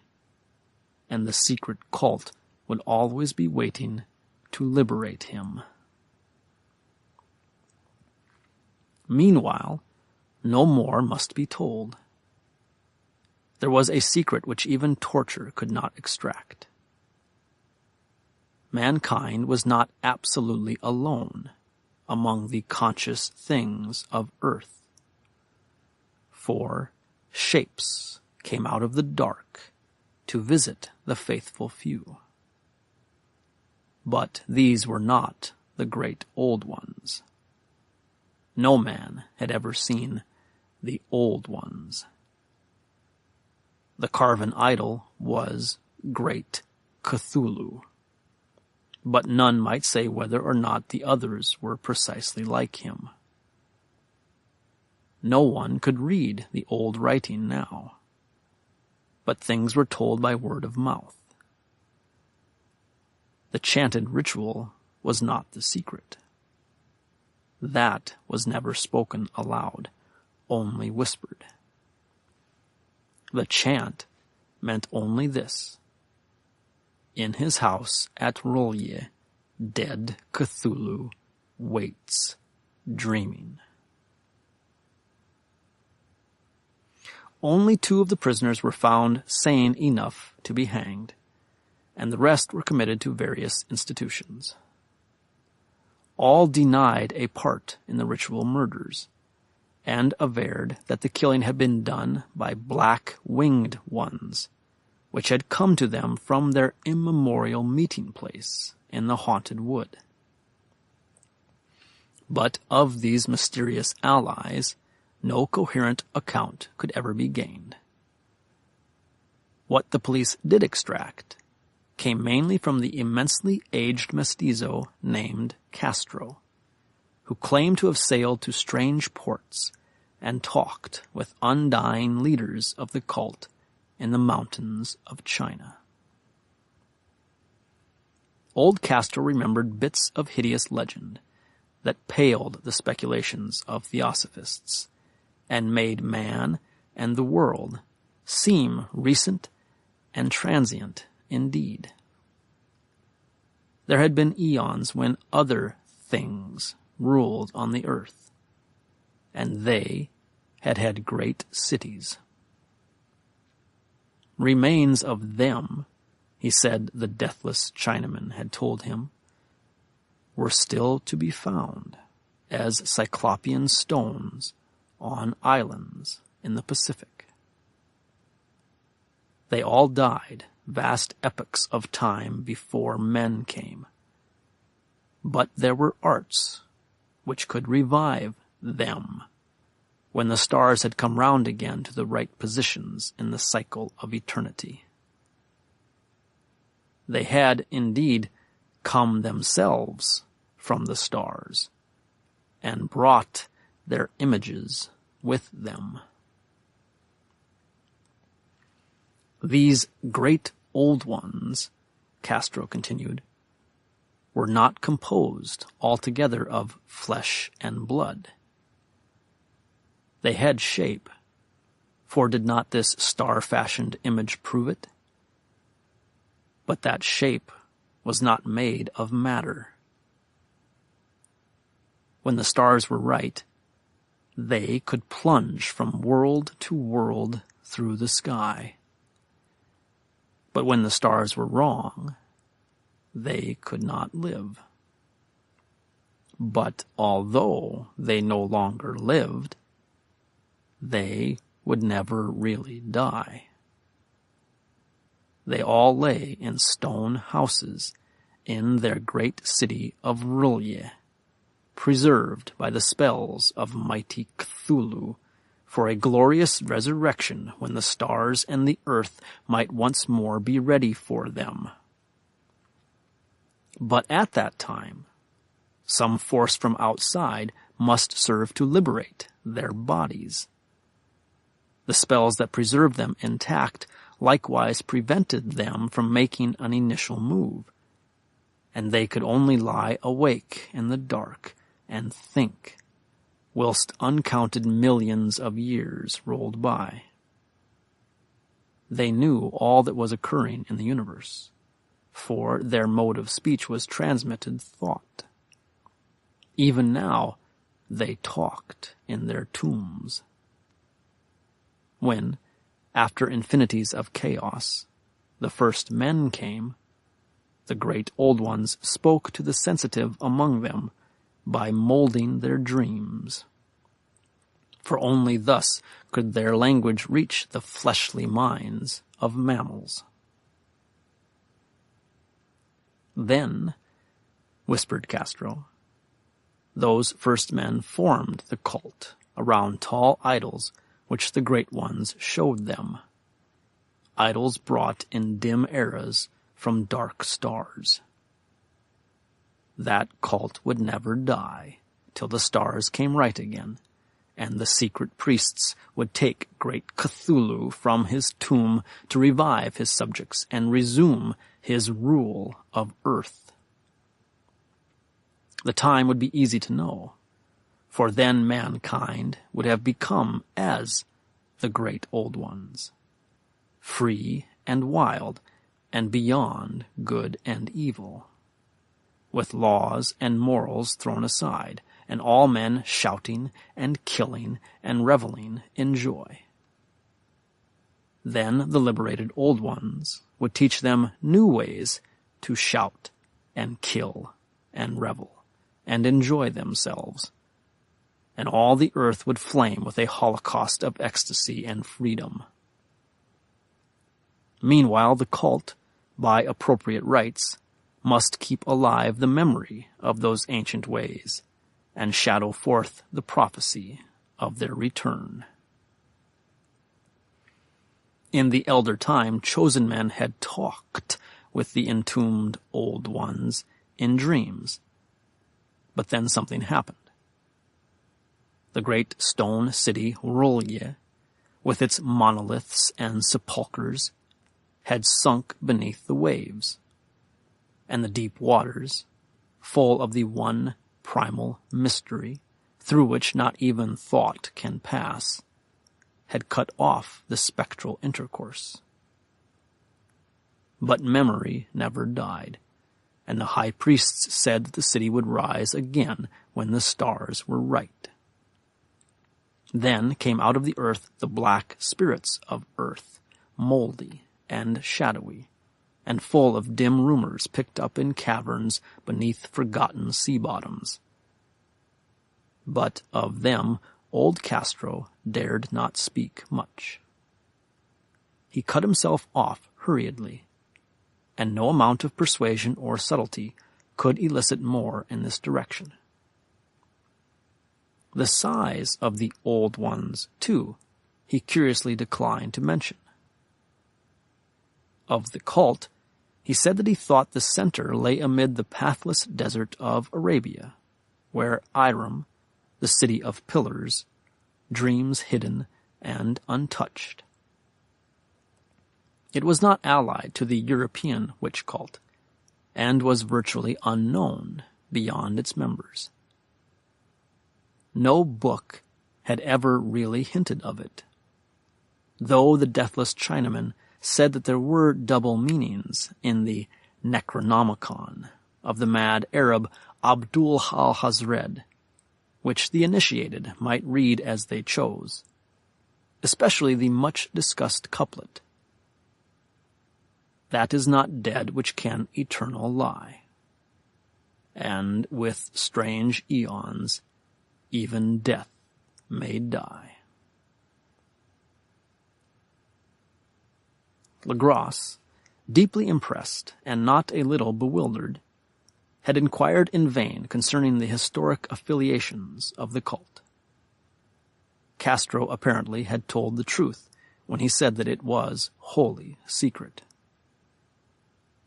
[SPEAKER 1] and the secret cult would always be waiting to liberate him. Meanwhile, no more must be told. There was a secret which even torture could not extract. Mankind was not absolutely alone among the conscious things of earth, for shapes came out of the dark to visit the faithful few. But these were not the great old ones. No man had ever seen the old ones. The carven idol was Great Cthulhu, but none might say whether or not the others were precisely like him. No one could read the old writing now, but things were told by word of mouth. The chanted ritual was not the secret. That was never spoken aloud, only whispered. The chant meant only this: in his house at Rolye, dead Cthulhu waits, dreaming. Only 2 of the prisoners were found sane enough to be hanged, and the rest were committed to various institutions. All denied a part in the ritual murders, and averred that the killing had been done by black-winged ones, which had come to them from their immemorial meeting place in the haunted wood. But of these mysterious allies, no coherent account could ever be gained. What the police did extract came mainly from the immensely aged mestizo named Castro, who claimed to have sailed to strange ports and talked with undying leaders of the cult in the mountains of China. Old Castro remembered bits of hideous legend that paled the speculations of theosophists and made man and the world seem recent and transient indeed. There had been eons when other things ruled on the earth, and they had had great cities. Remains of them, he said the deathless Chinaman had told him, were still to be found as cyclopean stones on islands in the Pacific. They all died vast epochs of time before men came. But there were arts which could revive them when the stars had come round again to the right positions in the cycle of eternity. They had, indeed, come themselves from the stars and brought their images with them. These great old ones, Castro continued, were not composed altogether of flesh and blood. They had shape, for did not this star-fashioned image prove it? But that shape was not made of matter. When the stars were right, they could plunge from world to world through the sky. But when the stars were wrong, they could not live. But although they no longer lived, they would never really die. They all lay in stone houses in their great city of Rulye, preserved by the spells of mighty Cthulhu, for a glorious resurrection when the stars and the earth might once more be ready for them. But at that time, some force from outside must serve to liberate their bodies. The spells that preserved them intact likewise prevented them from making an initial move, and they could only lie awake in the dark and think, whilst uncounted millions of years rolled by. They knew all that was occurring in the universe, for their mode of speech was transmitted thought. Even now, they talked in their tombs. When, after infinities of chaos, the first men came, the great old ones spoke to the sensitive among them by molding their dreams. For only thus could their language reach the fleshly minds of mammals. Then, whispered Castro, those first men formed the cult around tall idols which the great ones showed them. Idols brought in dim eras from dark stars. That cult would never die till the stars came right again, and the secret priests would take great Cthulhu from his tomb to revive his subjects and resume his rule of earth. The time would be easy to know, for then mankind would have become as the great old ones, free and wild and beyond good and evil, with laws and morals thrown aside, and all men shouting and killing and reveling in joy. Then the liberated old ones would teach them new ways to shout and kill and revel and enjoy themselves, and all the earth would flame with a holocaust of ecstasy and freedom. Meanwhile, the cult, by appropriate rites, must keep alive the memory of those ancient ways and shadow forth the prophecy of their return. In the elder time, chosen men had talked with the entombed old ones in dreams. But then something happened. The great stone city Rulye, with its monoliths and sepulchres, had sunk beneath the waves, and the deep waters, full of the one primal mystery through which not even thought can pass, had cut off the spectral intercourse. But memory never died, and the high priests said that the city would rise again when the stars were right. Then came out of the earth the black spirits of earth, moldy and shadowy, and full of dim rumors picked up in caverns beneath forgotten sea bottoms. But of them old Castro dared not speak much. He cut himself off hurriedly, and no amount of persuasion or subtlety could elicit more in this direction. The size of the old ones, too, he curiously declined to mention. Of the cult, he said that he thought the center lay amid the pathless desert of Arabia, where Iram, the city of pillars, dreams hidden and untouched. It was not allied to the European witch cult, and was virtually unknown beyond its members. No book had ever really hinted of it, though the deathless Chinaman said that there were double meanings in the Necronomicon of the mad Arab Abdul al-Hazred, which the initiated might read as they chose, especially the much-discussed couplet, "That is not dead which can eternal lie, and with strange eons even death may die." Legrasse, deeply impressed and not a little bewildered, had inquired in vain concerning the historic affiliations of the cult. Castro apparently had told the truth when he said that it was wholly secret.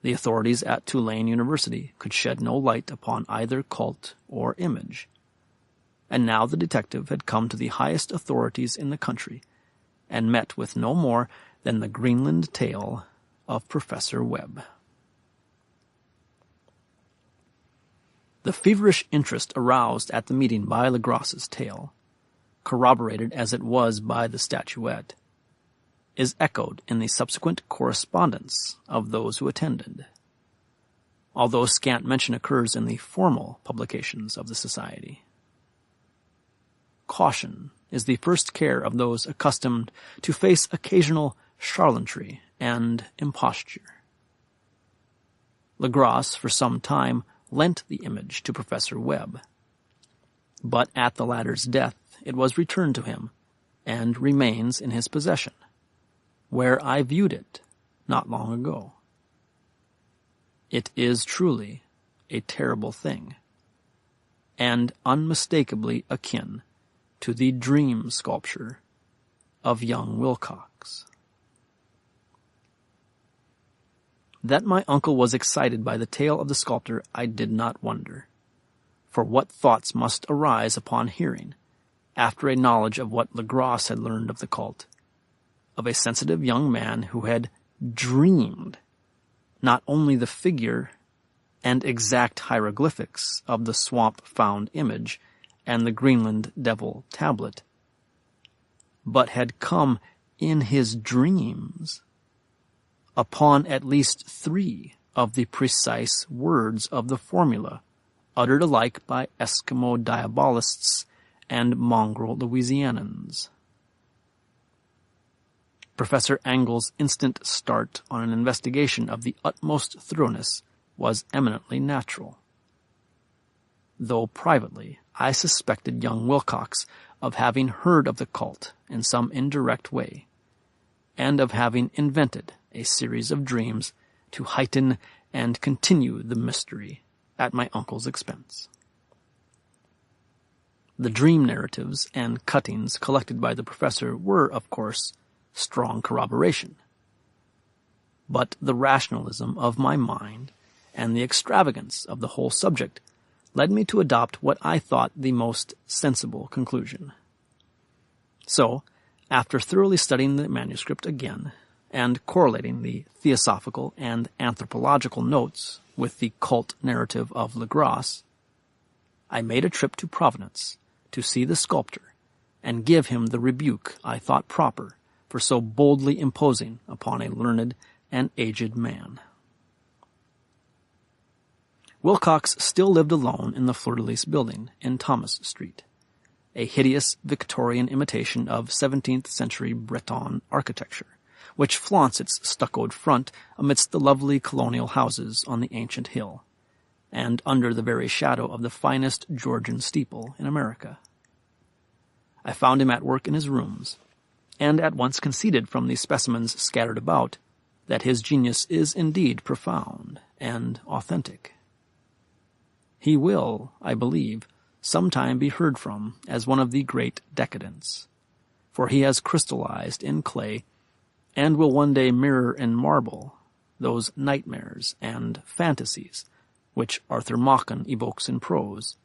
[SPEAKER 1] The authorities at Tulane University could shed no light upon either cult or image, and now the detective had come to the highest authorities in the country and met with no more than the Greenland tale of Professor Webb. The feverish interest aroused at the meeting by Legrasse's tale, corroborated as it was by the statuette, is echoed in the subsequent correspondence of those who attended, although scant mention occurs in the formal publications of the Society. Caution is the first care of those accustomed to face occasional charlatanry and imposture. Legrasse, for some time, lent the image to Professor Webb, but at the latter's death it was returned to him and remains in his possession, where I viewed it not long ago. It is truly a terrible thing, and unmistakably akin to the dream sculpture of young Wilcox. That my uncle was excited by the tale of the sculptor I did not wonder, for what thoughts must arise upon hearing, after a knowledge of what Legrasse had learned of the cult, of a sensitive young man who had dreamed not only the figure and exact hieroglyphics of the swamp-found image and the Greenland devil tablet, but had come in his dreams upon at least 3 of the precise words of the formula, uttered alike by Eskimo diabolists and mongrel Louisianans. Professor Engel's instant start on an investigation of the utmost thoroughness was eminently natural, though privately I suspected young Wilcox of having heard of the cult in some indirect way, and of having invented a series of dreams to heighten and continue the mystery at my uncle's expense. The dream narratives and cuttings collected by the professor were, of course, strong corroboration, but the rationalism of my mind and the extravagance of the whole subject led me to adopt what I thought the most sensible conclusion. So, after thoroughly studying the manuscript again, and correlating the theosophical and anthropological notes with the cult narrative of Legrasse, I made a trip to Providence to see the sculptor and give him the rebuke I thought proper for so boldly imposing upon a learned an aged man. Wilcox still lived alone in the Fleur-de-Lis building in Thomas Street, a hideous Victorian imitation of 17th century Breton architecture, which flaunts its stuccoed front amidst the lovely colonial houses on the ancient hill, and under the very shadow of the finest Georgian steeple in America. I found him at work in his rooms, and at once conceded from the specimens scattered about that his genius is indeed profound and authentic. He will, I believe, sometime be heard from as one of the great decadents, for he has crystallized in clay and will one day mirror in marble those nightmares and fantasies which Arthur Machen evokes in prose,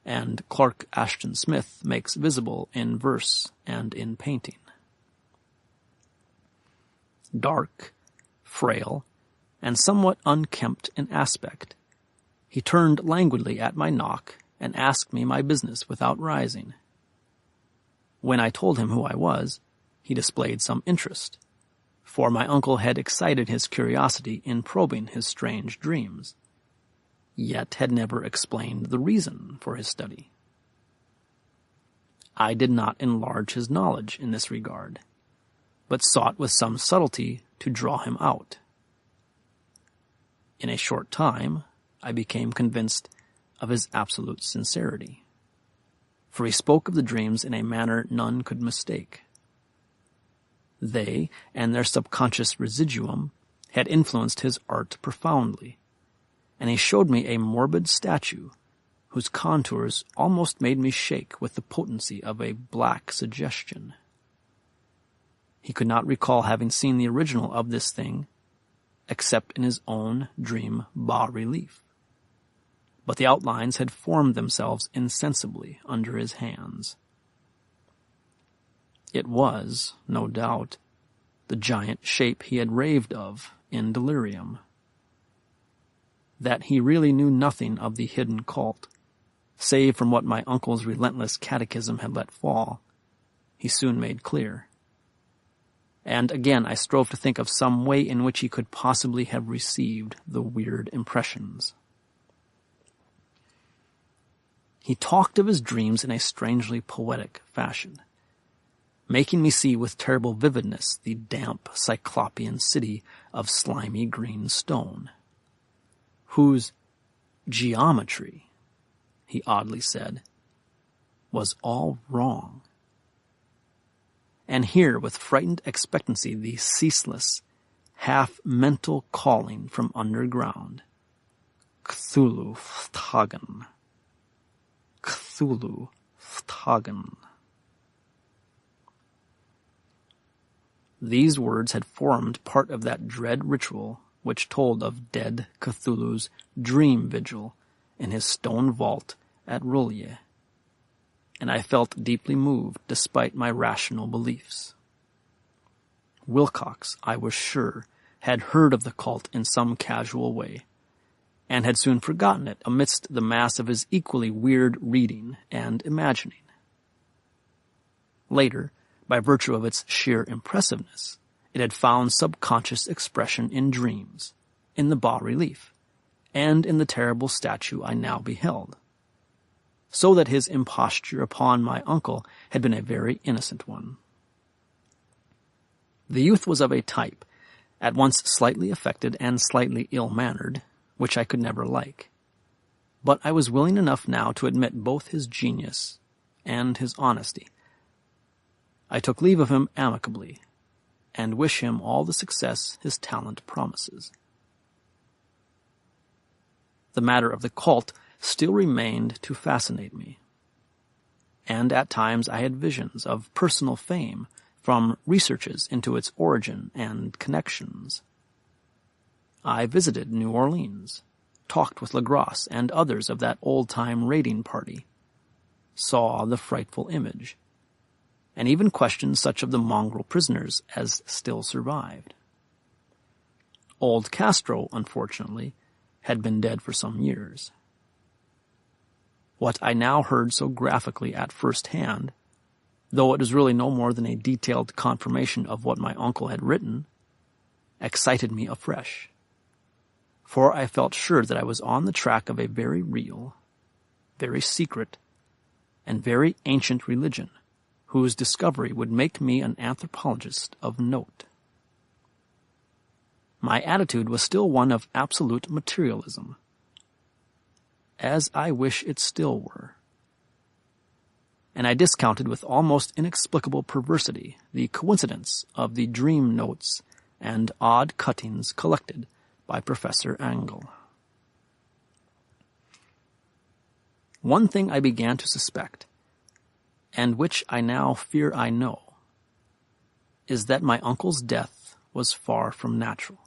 [SPEAKER 1] and Clark Ashton Smith makes visible in verse and in painting. Dark, frail, and somewhat unkempt in aspect, he turned languidly at my knock and asked me my business without rising. When I told him who I was, he displayed some interest, for my uncle had excited his curiosity in probing his strange dreams, yet had never explained the reason for his study. I did not enlarge his knowledge in this regard, but sought with some subtlety to draw him out. In a short time, I became convinced of his absolute sincerity, for he spoke of the dreams in a manner none could mistake. They, and their subconscious residuum, had influenced his art profoundly, and he showed me a morbid statue whose contours almost made me shake with the potency of a black suggestion. He could not recall having seen the original of this thing except in his own dream bas-relief, but the outlines had formed themselves insensibly under his hands. It was, no doubt, the giant shape he had raved of in delirium. That he really knew nothing of the hidden cult, save from what my uncle's relentless catechism had let fall, he soon made clear. And again I strove to think of some way in which he could possibly have received the weird impressions. He talked of his dreams in a strangely poetic fashion, making me see with terrible vividness the damp cyclopean city of slimy green stone, whose geometry, he oddly said, was all wrong. And here, with frightened expectancy, the ceaseless, half-mental calling from underground, Cthulhu Ftagen. Cthulhu Ftagen. These words had formed part of that dread ritual which told of dead Cthulhu's dream vigil in his stone vault at Roulier, and I felt deeply moved despite my rational beliefs. Wilcox, I was sure, had heard of the cult in some casual way, and had soon forgotten it amidst the mass of his equally weird reading and imagining. Later, by virtue of its sheer impressiveness, it had found subconscious expression in dreams, in the bas-relief, and in the terrible statue I now beheld, so that his imposture upon my uncle had been a very innocent one. The youth was of a type, at once slightly affected and slightly ill-mannered, which I could never like, but I was willing enough now to admit both his genius and his honesty. I took leave of him amicably, and wish him all the success his talent promises. The matter of the cult still remained to fascinate me, and at times I had visions of personal fame from researches into its origin and connections. I visited New Orleans, talked with Legras and others of that old-time raiding party, saw the frightful image, and even questioned such of the mongrel prisoners as still survived. Old Castro, unfortunately, had been dead for some years. What I now heard so graphically at first hand, though it was really no more than a detailed confirmation of what my uncle had written, excited me afresh, for I felt sure that I was on the track of a very real, very secret, and very ancient religion, whose discovery would make me an anthropologist of note. My attitude was still one of absolute materialism, as I wish it still were, and I discounted with almost inexplicable perversity the coincidence of the dream notes and odd cuttings collected by Professor Angle. One thing I began to suspect, and which I now fear I know, is that my uncle's death was far from natural.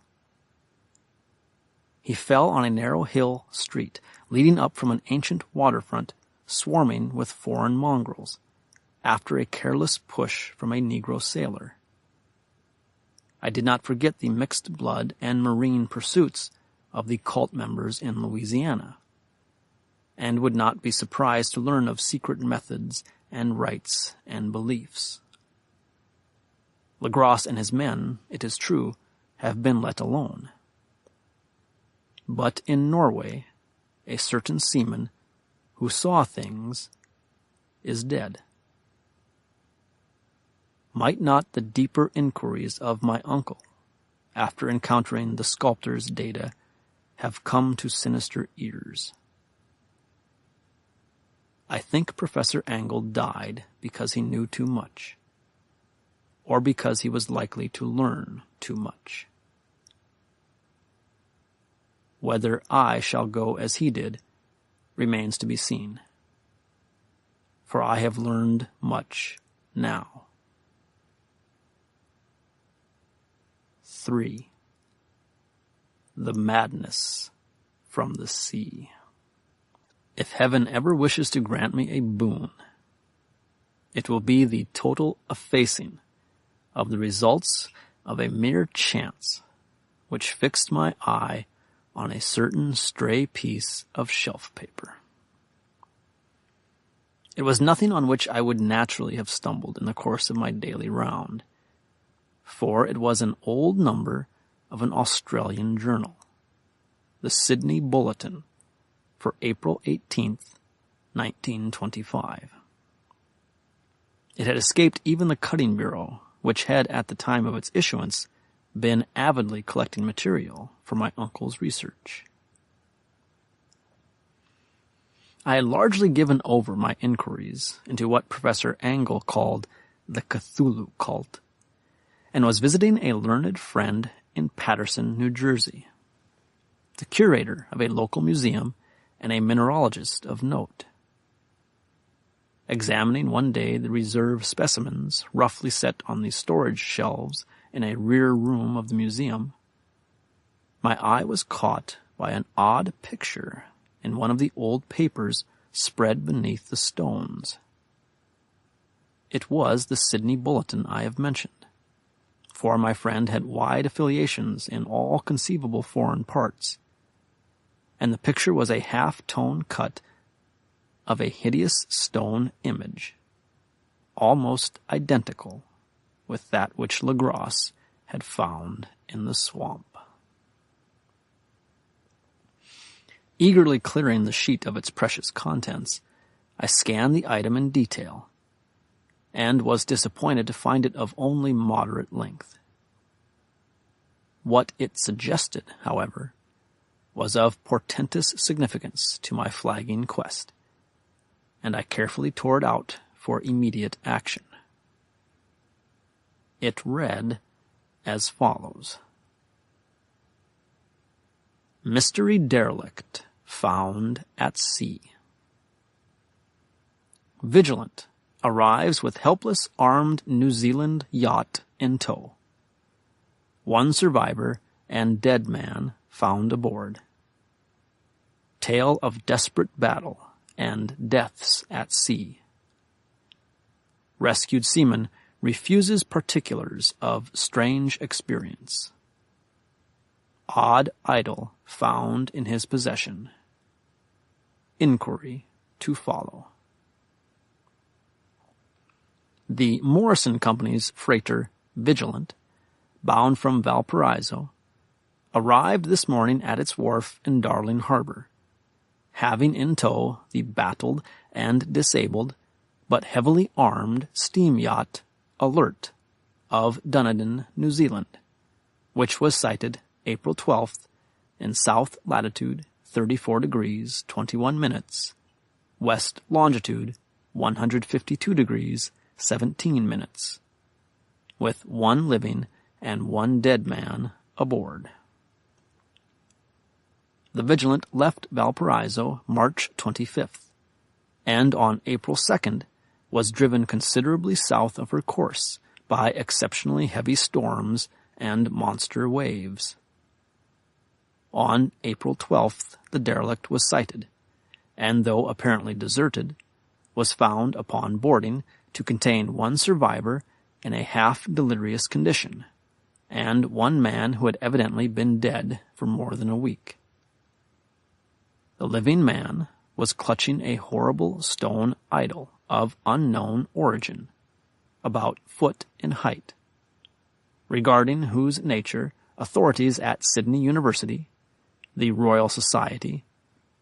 [SPEAKER 1] He fell on a narrow hill street leading up from an ancient waterfront swarming with foreign mongrels, after a careless push from a Negro sailor. I did not forget the mixed blood and marine pursuits of the cult members in Louisiana, and would not be surprised to learn of secret methods and rites and beliefs. Legrasse and his men, it is true, have been let alone. But in Norway, a certain seaman who saw things is dead. Might not the deeper inquiries of my uncle, after encountering the sculptor's data, have come to sinister ears? I think Professor Angle died because he knew too much, or because he was likely to learn too much. Whether I shall go as he did remains to be seen, for I have learned much now. 3. The madness from the sea. If heaven ever wishes to grant me a boon, it will be the total effacing of the results of a mere chance which fixed my eye on a certain stray piece of shelf paper. It was nothing on which I would naturally have stumbled in the course of my daily round, for it was an old number of an Australian journal, the Sydney Bulletin, for April 18th, 1925. It had escaped even the Cutting Bureau, which had at the time of its issuance been avidly collecting material for my uncle's research. I had largely given over my inquiries into what Professor Angle called the Cthulhu cult, and was visiting a learned friend in Paterson, New Jersey, the curator of a local museum and a mineralogist of note. Examining one day the reserve specimens roughly set on the storage shelves in a rear room of the museum, my eye was caught by an odd picture in one of the old papers spread beneath the stones. It was the Sydney Bulletin I have mentioned, for my friend had wide affiliations in all conceivable foreign parts, and the picture was a half-tone cut of a hideous stone image, almost identical with that which Legrasse had found in the swamp. Eagerly clearing the sheet of its precious contents, I scanned the item in detail, and was disappointed to find it of only moderate length. What it suggested, however, was of portentous significance to my flagging quest, and I carefully tore it out for immediate action. It read as follows: Mystery derelict found at sea. Vigilant arrives with helpless armed New Zealand yacht in tow. One survivor and dead man found aboard. Tale of desperate battle and deaths at sea. Rescued seaman refuses particulars of strange experience. Odd idol found in his possession. Inquiry to follow. The Morrison Company's freighter Vigilant bound from Valparaiso, arrived this morning at its wharf in Darling Harbor, having in tow the battled and disabled, but heavily armed steam yacht Alert of Dunedin, New Zealand, which was sighted April 12th in south latitude 34 degrees 21 minutes, west longitude 152 degrees 17 minutes, with 1 living and 1 dead man aboard. The Vigilant left Valparaiso March 25th, and on April 2nd was driven considerably south of her course by exceptionally heavy storms and monster waves. On April 12th, the derelict was sighted, and though apparently deserted, was found upon boarding to contain 1 survivor in a half-delirious condition, and 1 man who had evidently been dead for more than a week. The living man was clutching a horrible stone idol of unknown origin, about foot in height, regarding whose nature authorities at Sydney University, the Royal Society,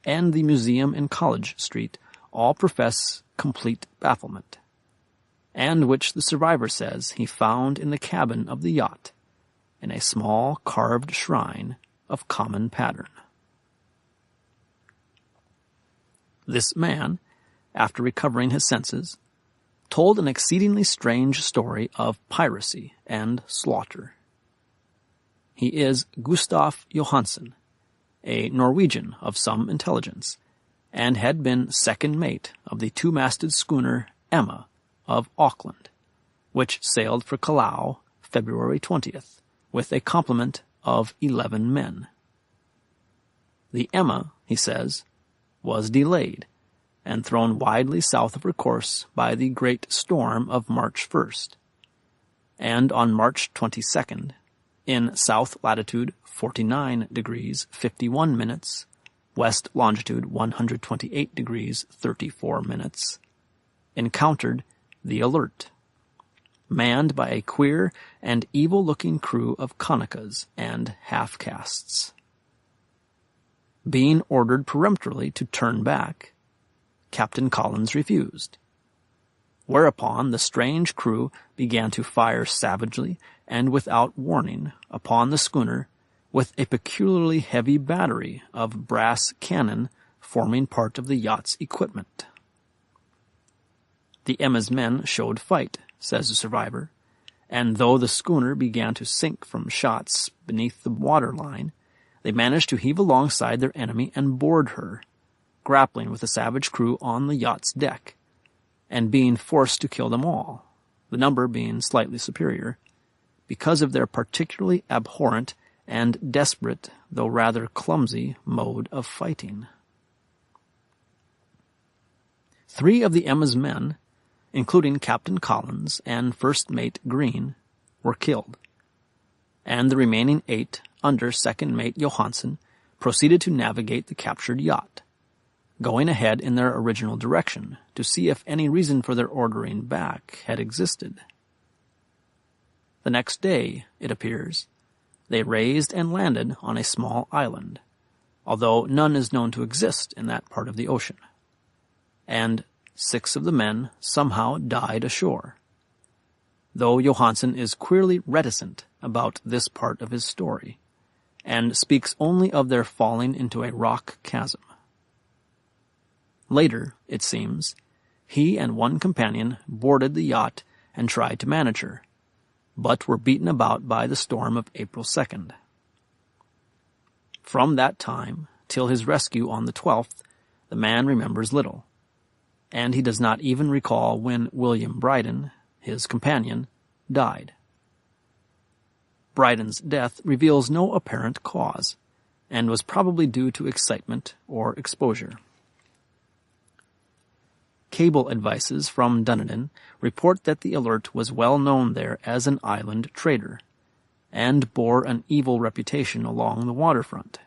[SPEAKER 1] and the Museum in College Street all profess complete bafflement, and which the survivor says he found in the cabin of the yacht, in a small carved shrine of common pattern. This man, after recovering his senses, told an exceedingly strange story of piracy and slaughter. He is Gustaf Johansen, a Norwegian of some intelligence, and had been second mate of the 2-masted schooner Emma of Auckland, which sailed for Callao February 20th, with a complement of 11 men. The Emma, he says, was delayed and thrown widely south of her course by the great storm of March 1st, and on March 22nd, in south latitude 49 degrees 51 minutes, west longitude 128 degrees 34 minutes, encountered the Alert, manned by a queer and evil-looking crew of Kanakas and half-castes. Being ordered peremptorily to turn back, Captain Collins refused, whereupon the strange crew began to fire savagely and without warning upon the schooner with a peculiarly heavy battery of brass cannon forming part of the yacht's equipment. The Emma's men showed fight, says the survivor, and though the schooner began to sink from shots beneath the waterline, they managed to heave alongside their enemy and board her, grappling with the savage crew on the yacht's deck, and being forced to kill them all, the number being slightly superior, because of their particularly abhorrent and desperate, though rather clumsy, mode of fighting. 3 of the Emma's men, including Captain Collins and First Mate Green, were killed, and the remaining 8, under Second Mate Johansen, proceeded to navigate the captured yacht, going ahead in their original direction to see if any reason for their ordering back had existed. The next day, it appears, they raised and landed on a small island, although none is known to exist in that part of the ocean, and 6 of the men somehow died ashore, though Johansen is queerly reticent about this part of his story, and speaks only of their falling into a rock chasm. Later, it seems, he and 1 companion boarded the yacht and tried to manage her, but were beaten about by the storm of April 2nd. From that time till his rescue on the 12th, the man remembers little, and he does not even recall when William Bryden, his companion, died. Bryden's death reveals no apparent cause, and was probably due to excitement or exposure. Cable advices from Dunedin report that the Alert was well known there as an island trader, and bore an evil reputation along the waterfront.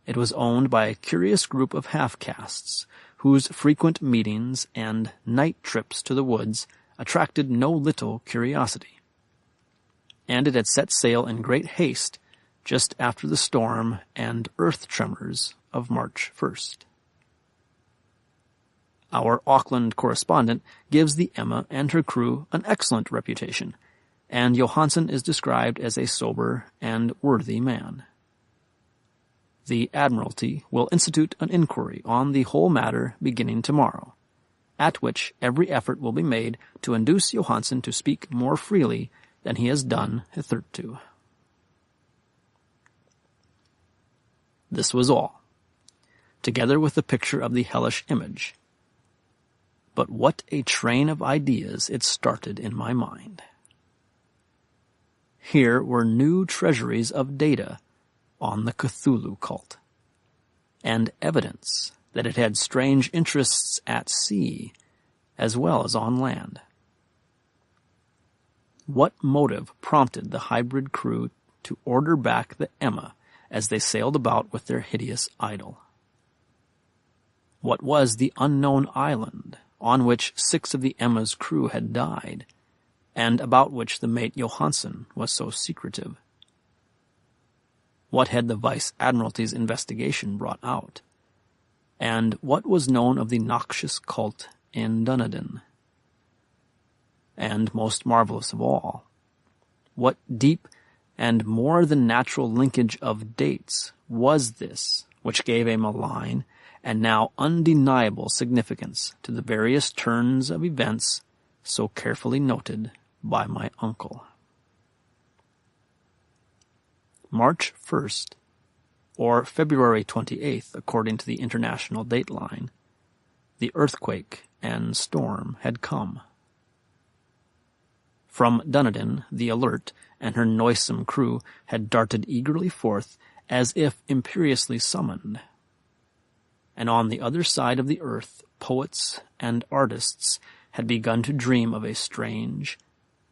[SPEAKER 1] It was owned by a curious group of half-castes, whose frequent meetings and night trips to the woods attracted no little curiosity. and it had set sail in great haste just after the storm and earth tremors of March 1st. Our Auckland correspondent gives the Emma and her crew an excellent reputation, and Johansen is described as a sober and worthy man. The Admiralty will institute an inquiry on the whole matter beginning tomorrow, at which every effort will be made to induce Johansen to speak more freely than he has done hitherto. This was all, together with the picture of the hellish image. But what a train of ideas it started in my mind. Here were new treasuries of data on the Cthulhu cult, and evidence that it had strange interests at sea as well as on land. What motive prompted the hybrid crew to order back the Emma as they sailed about with their hideous idol? What was the unknown island on which 6 of the Emma's crew had died, and about which the mate Johansen was so secretive? What had the Vice Admiralty's investigation brought out? And what was known of the noxious cult in Dunedin? And most marvelous of all, what deep and more than natural linkage of dates was this which gave a malign and now undeniable significance to the various turns of events so carefully noted by my uncle? March 1st, or February 28th, according to the international dateline, the earthquake and storm had come. From Dunedin, the Alert and her noisome crew had darted eagerly forth as if imperiously summoned. And on the other side of the earth, poets and artists had begun to dream of a strange,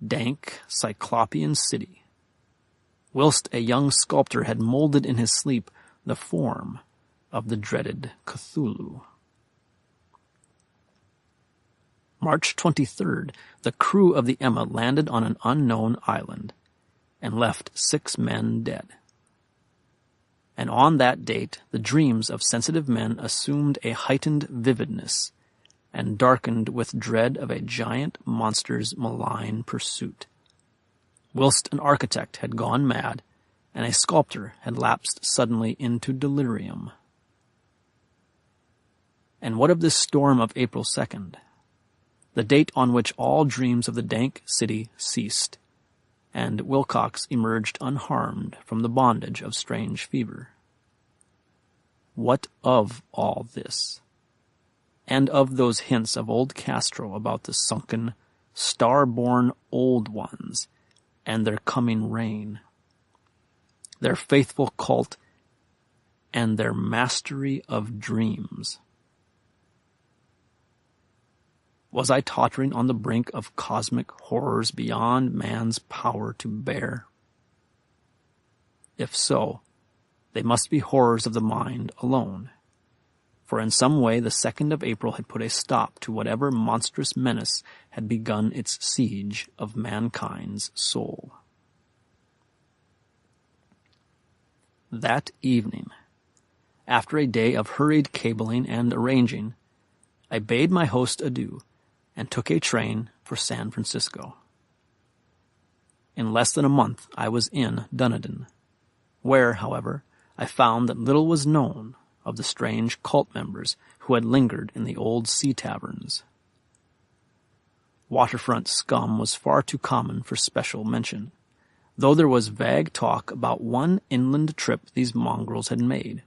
[SPEAKER 1] dank, cyclopean city, whilst a young sculptor had molded in his sleep the form of the dreaded Cthulhu. March 23rd, the crew of the Emma landed on an unknown island and left 6 men dead. And on that date, the dreams of sensitive men assumed a heightened vividness and darkened with dread of a giant monster's malign pursuit, whilst an architect had gone mad and a sculptor had lapsed suddenly into delirium. And what of this storm of April 2nd, the date on which all dreams of the dank city ceased, and Wilcox emerged unharmed from the bondage of strange fever? What of all this, and of those hints of old Castro about the sunken, star-born old ones and their coming reign, their faithful cult, and their mastery of dreams? Was I tottering on the brink of cosmic horrors beyond man's power to bear? If so, they must be horrors of the mind alone, for in some way the 2nd of April had put a stop to whatever monstrous menace had begun its siege of mankind's soul. That evening, after a day of hurried cabling and arranging, I bade my host adieu and took a train for San Francisco. In less than a month I was in Dunedin, where, however, I found that little was known of the strange cult members who had lingered in the old sea taverns. Waterfront scum was far too common for special mention, though there was vague talk about one inland trip these mongrels had made,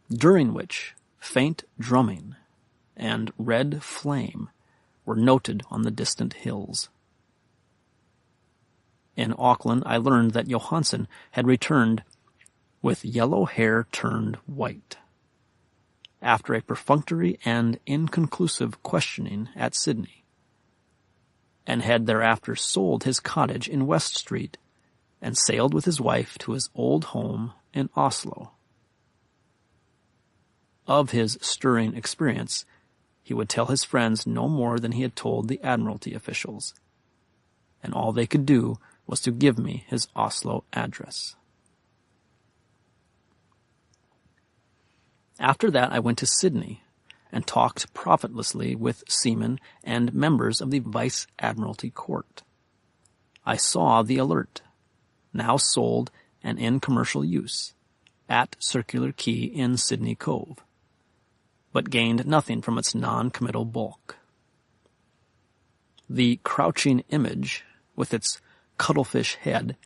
[SPEAKER 1] during which faint drumming and red flame were noted on the distant hills. In Auckland, I learned that Johansen had returned with yellow hair turned white, after a perfunctory and inconclusive questioning at Sydney, and had thereafter sold his cottage in West Street and sailed with his wife to his old home in Oslo. Of his stirring experience, he would tell his friends no more than he had told the Admiralty officials, and all they could do was to give me his Oslo address. After that, I went to Sydney and talked profitlessly with seamen and members of the Vice Admiralty Court. I saw the Alert, now sold and in commercial use, at Circular Quay in Sydney Cove, but gained nothing from its non-committal bulk. The crouching image, with its cuttlefish head,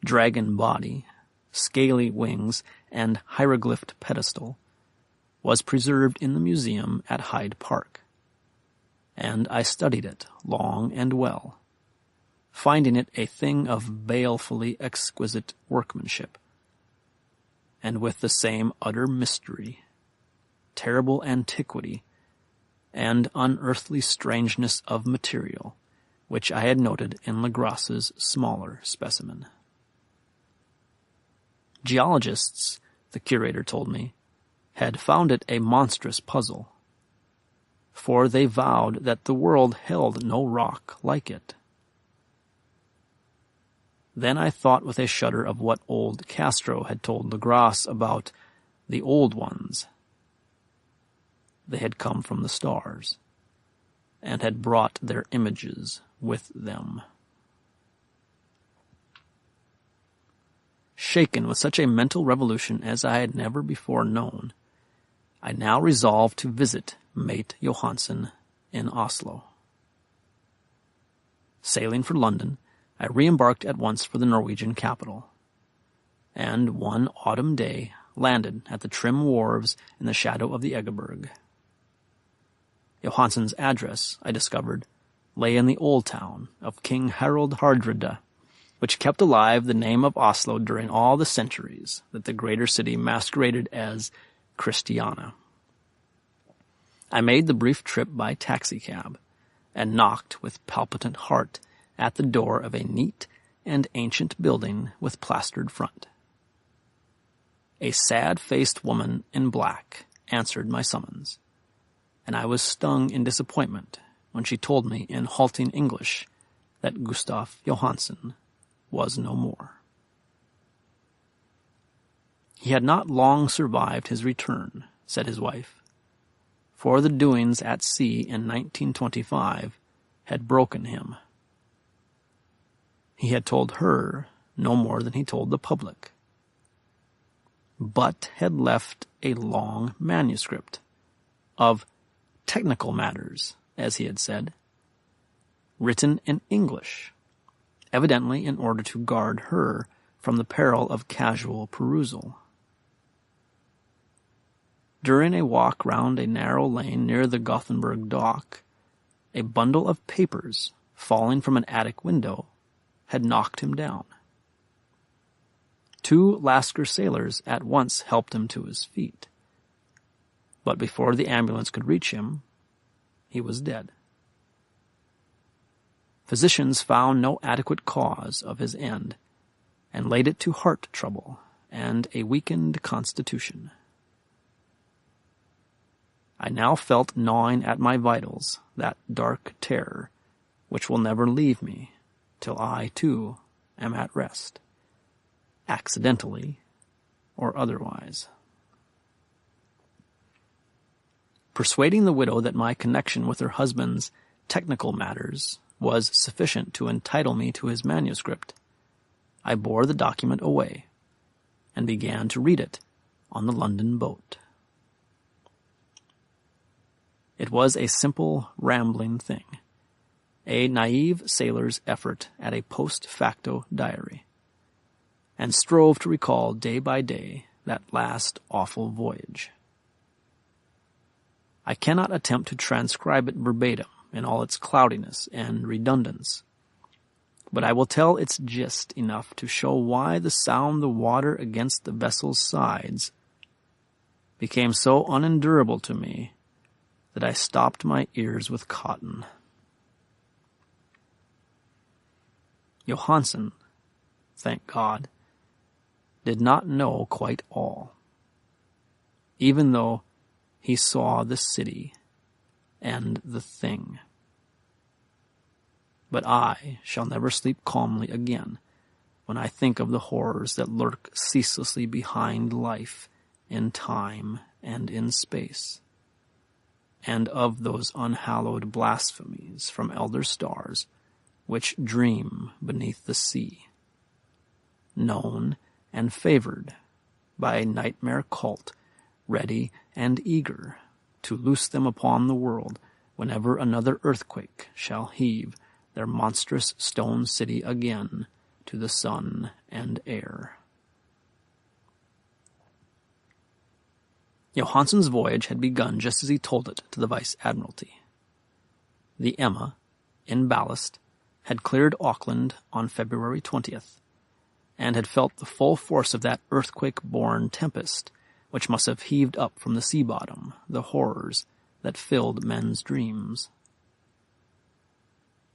[SPEAKER 1] dragon body, scaly wings, and hieroglyphed pedestal, was preserved in the museum at Hyde Park, and I studied it long and well, finding it a thing of balefully exquisite workmanship, and with the same utter mystery, terrible antiquity, and unearthly strangeness of material, which I had noted in Legrasse's smaller specimen. Geologists, the curator told me, had found it a monstrous puzzle, for they vowed that the world held no rock like it. Then I thought with a shudder of what old Castro had told Legrasse about the old ones. They had come from the stars, and had brought their images with them. Shaken with such a mental revolution as I had never before known, I now resolved to visit Mate Johansen in Oslo. Sailing for London, I re-embarked at once for the Norwegian capital, and one autumn day landed at the trim wharves in the shadow of the Egeberg. Johansen's address, I discovered, lay in the old town of King Harald Hardrada, which kept alive the name of Oslo during all the centuries that the greater city masqueraded as Christiana. I made the brief trip by taxicab, and knocked with palpitant heart at the door of a neat and ancient building with plastered front. A sad-faced woman in black answered my summons, and I was stung in disappointment when she told me in halting English that Gustav Johansen was no more. He had not long survived his return, said his wife, for the doings at sea in 1925 had broken him. He had told her no more than he told the public, but had left a long manuscript of technical matters, as he had said, written in English, evidently in order to guard her from the peril of casual perusal. During a walk round a narrow lane near the Gothenburg dock, a bundle of papers falling from an attic window had knocked him down. 2 Lascar sailors at once helped him to his feet, but before the ambulance could reach him, he was dead. Physicians found no adequate cause of his end, and laid it to heart trouble and a weakened constitution. I now felt gnawing at my vitals that dark terror which will never leave me till I, too, am at rest, accidentally or otherwise. Persuading the widow that my connection with her husband's technical matters was sufficient to entitle me to his manuscript, I bore the document away and began to read it on the London boat. It was a simple, rambling thing, a naive sailor's effort at a post facto diary, and strove to recall day by day that last awful voyage. I cannot attempt to transcribe it verbatim in all its cloudiness and redundance, but I will tell its gist enough to show why the sound the water against the vessel's sides became so unendurable to me that I stopped my ears with cotton. Johansen, thank God, did not know quite all, even though he saw the city and the thing. But I shall never sleep calmly again when I think of the horrors that lurk ceaselessly behind life, in time and in space, and of those unhallowed blasphemies from elder stars which dream beneath the sea, known and favored by a nightmare cult ready and eager to loose them upon the world whenever another earthquake shall heave their monstrous stone city again to the sun and air. Johansen's voyage had begun just as he told it to the Vice Admiralty. The Emma, in ballast, had cleared Auckland on February 20th, and had felt the full force of that earthquake-born tempest which must have heaved up from the sea bottom the horrors that filled men's dreams.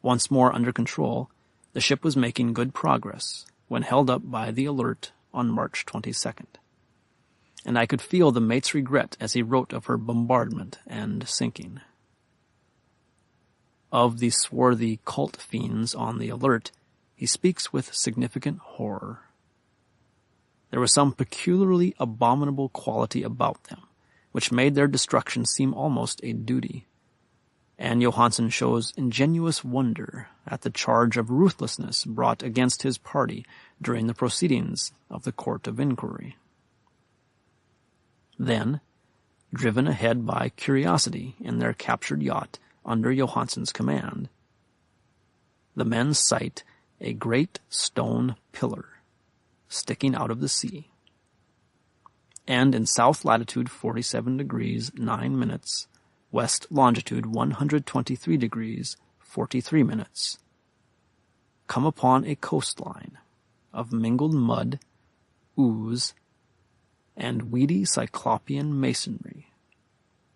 [SPEAKER 1] Once more under control, the ship was making good progress when held up by the Alert on March 22nd. And I could feel the mate's regret as he wrote of her bombardment and sinking. Of the swarthy cult fiends on the Alert, he speaks with significant horror. There was some peculiarly abominable quality about them, which made their destruction seem almost a duty. And Johansen shows ingenuous wonder at the charge of ruthlessness brought against his party during the proceedings of the Court of Inquiry. Then, driven ahead by curiosity in their captured yacht under Johansen's command, the men sight a great stone pillar sticking out of the sea, and in south latitude 47 degrees 9 minutes, west longitude 123 degrees 43 minutes, come upon a coastline of mingled mud, ooze, and weedy cyclopean masonry,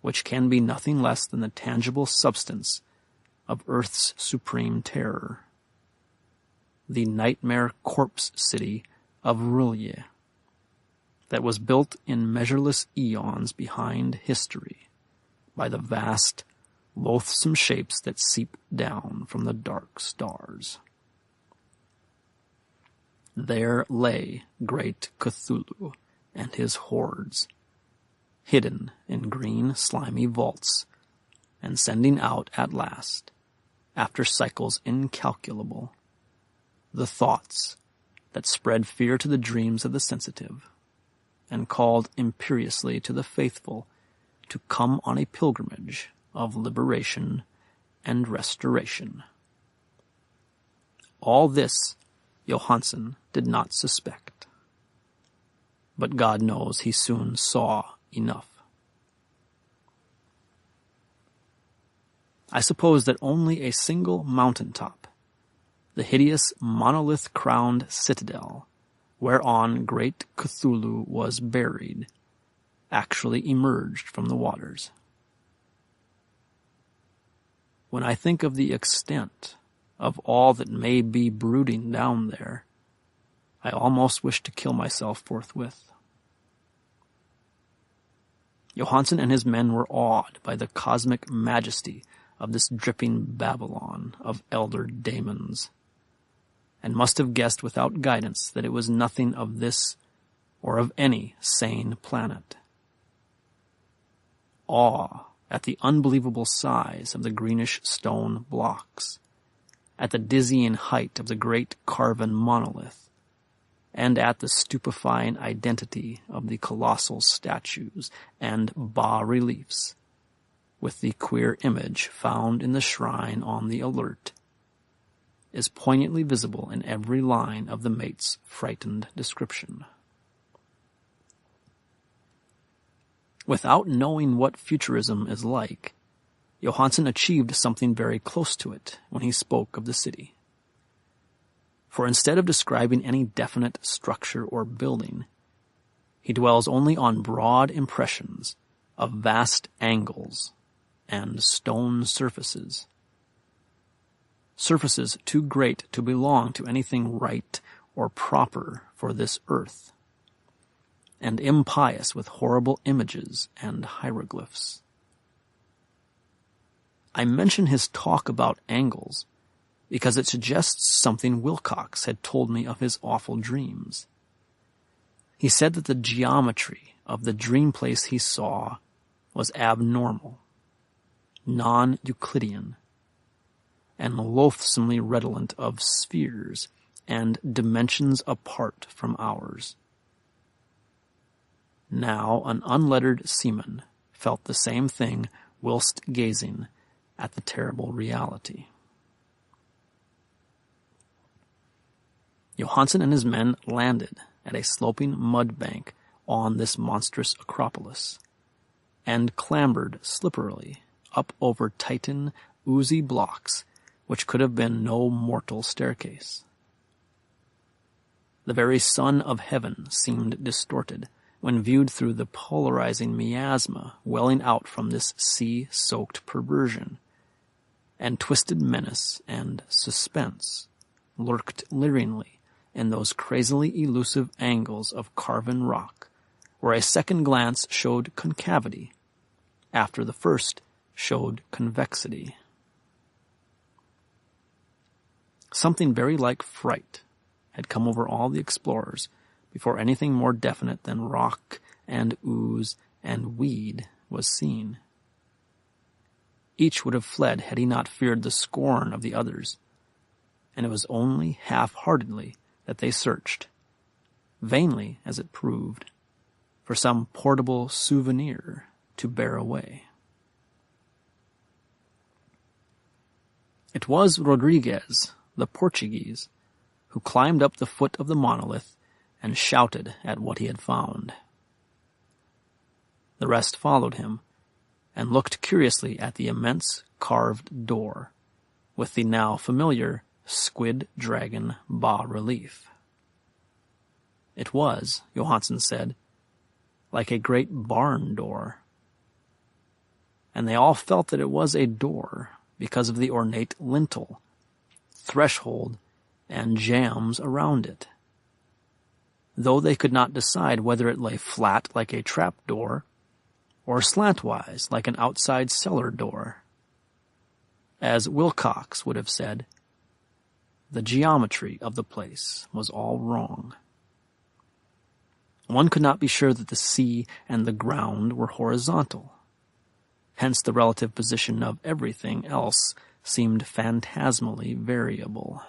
[SPEAKER 1] which can be nothing less than the tangible substance of Earth's supreme terror, the nightmare corpse city of R'lyeh, that was built in measureless eons behind history by the vast, loathsome shapes that seep down from the dark stars. There lay great Cthulhu and his hordes, hidden in green, slimy vaults, and sending out at last, after cycles incalculable, the thoughts that spread fear to the dreams of the sensitive, and called imperiously to the faithful to come on a pilgrimage of liberation and restoration. All this Johansen did not suspect, but God knows he soon saw enough. I suppose that only a single mountaintop, the hideous monolith-crowned citadel whereon great Cthulhu was buried, actually emerged from the waters. When I think of the extent of all that may be brooding down there, I almost wish to kill myself forthwith. Johansen and his men were awed by the cosmic majesty of this dripping Babylon of elder daemons, and must have guessed without guidance that it was nothing of this or of any sane planet. Awe at the unbelievable size of the greenish stone blocks, at the dizzying height of the great carven monolith, and at the stupefying identity of the colossal statues and bas-reliefs, with the queer image found in the shrine on the Alert, is poignantly visible in every line of the mate's frightened description. Without knowing what futurism is like, Johansen achieved something very close to it when he spoke of the city. For instead of describing any definite structure or building, he dwells only on broad impressions of vast angles and stone surfaces. Surfaces too great to belong to anything right or proper for this earth, and impious with horrible images and hieroglyphs. I mention his talk about angles because it suggests something Wilcox had told me of his awful dreams. He said that the geometry of the dream place he saw was abnormal, non-Euclidean, and loathsomely redolent of spheres and dimensions apart from ours. Now an unlettered seaman felt the same thing whilst gazing at the terrible reality. Johansen and his men landed at a sloping mud bank on this monstrous acropolis, and clambered slipperily up over Titan, oozy blocks which could have been no mortal staircase. The very sun of heaven seemed distorted when viewed through the polarizing miasma welling out from this sea-soaked perversion, and twisted menace and suspense lurked leeringly in those crazily elusive angles of carven rock, where a second glance showed concavity, after the first showed convexity. Something very like fright had come over all the explorers before anything more definite than rock and ooze and weed was seen. Each would have fled had he not feared the scorn of the others, and it was only half-heartedly that they searched, vainly as it proved, for some portable souvenir to bear away. It was Rodriguez, the Portuguese, who climbed up the foot of the monolith and shouted at what he had found. The rest followed him, and looked curiously at the immense carved door, with the now familiar squid dragon bas-relief. It was, Johansen said, like a great barn door. And they all felt that it was a door because of the ornate lintel, threshold, and jambs around it, though they could not decide whether it lay flat like a trap-door or slantwise like an outside cellar door. As Wilcox would have said, the geometry of the place was all wrong. One could not be sure that the sea and the ground were horizontal. Hence the relative position of everything else seemed phantasmally variable.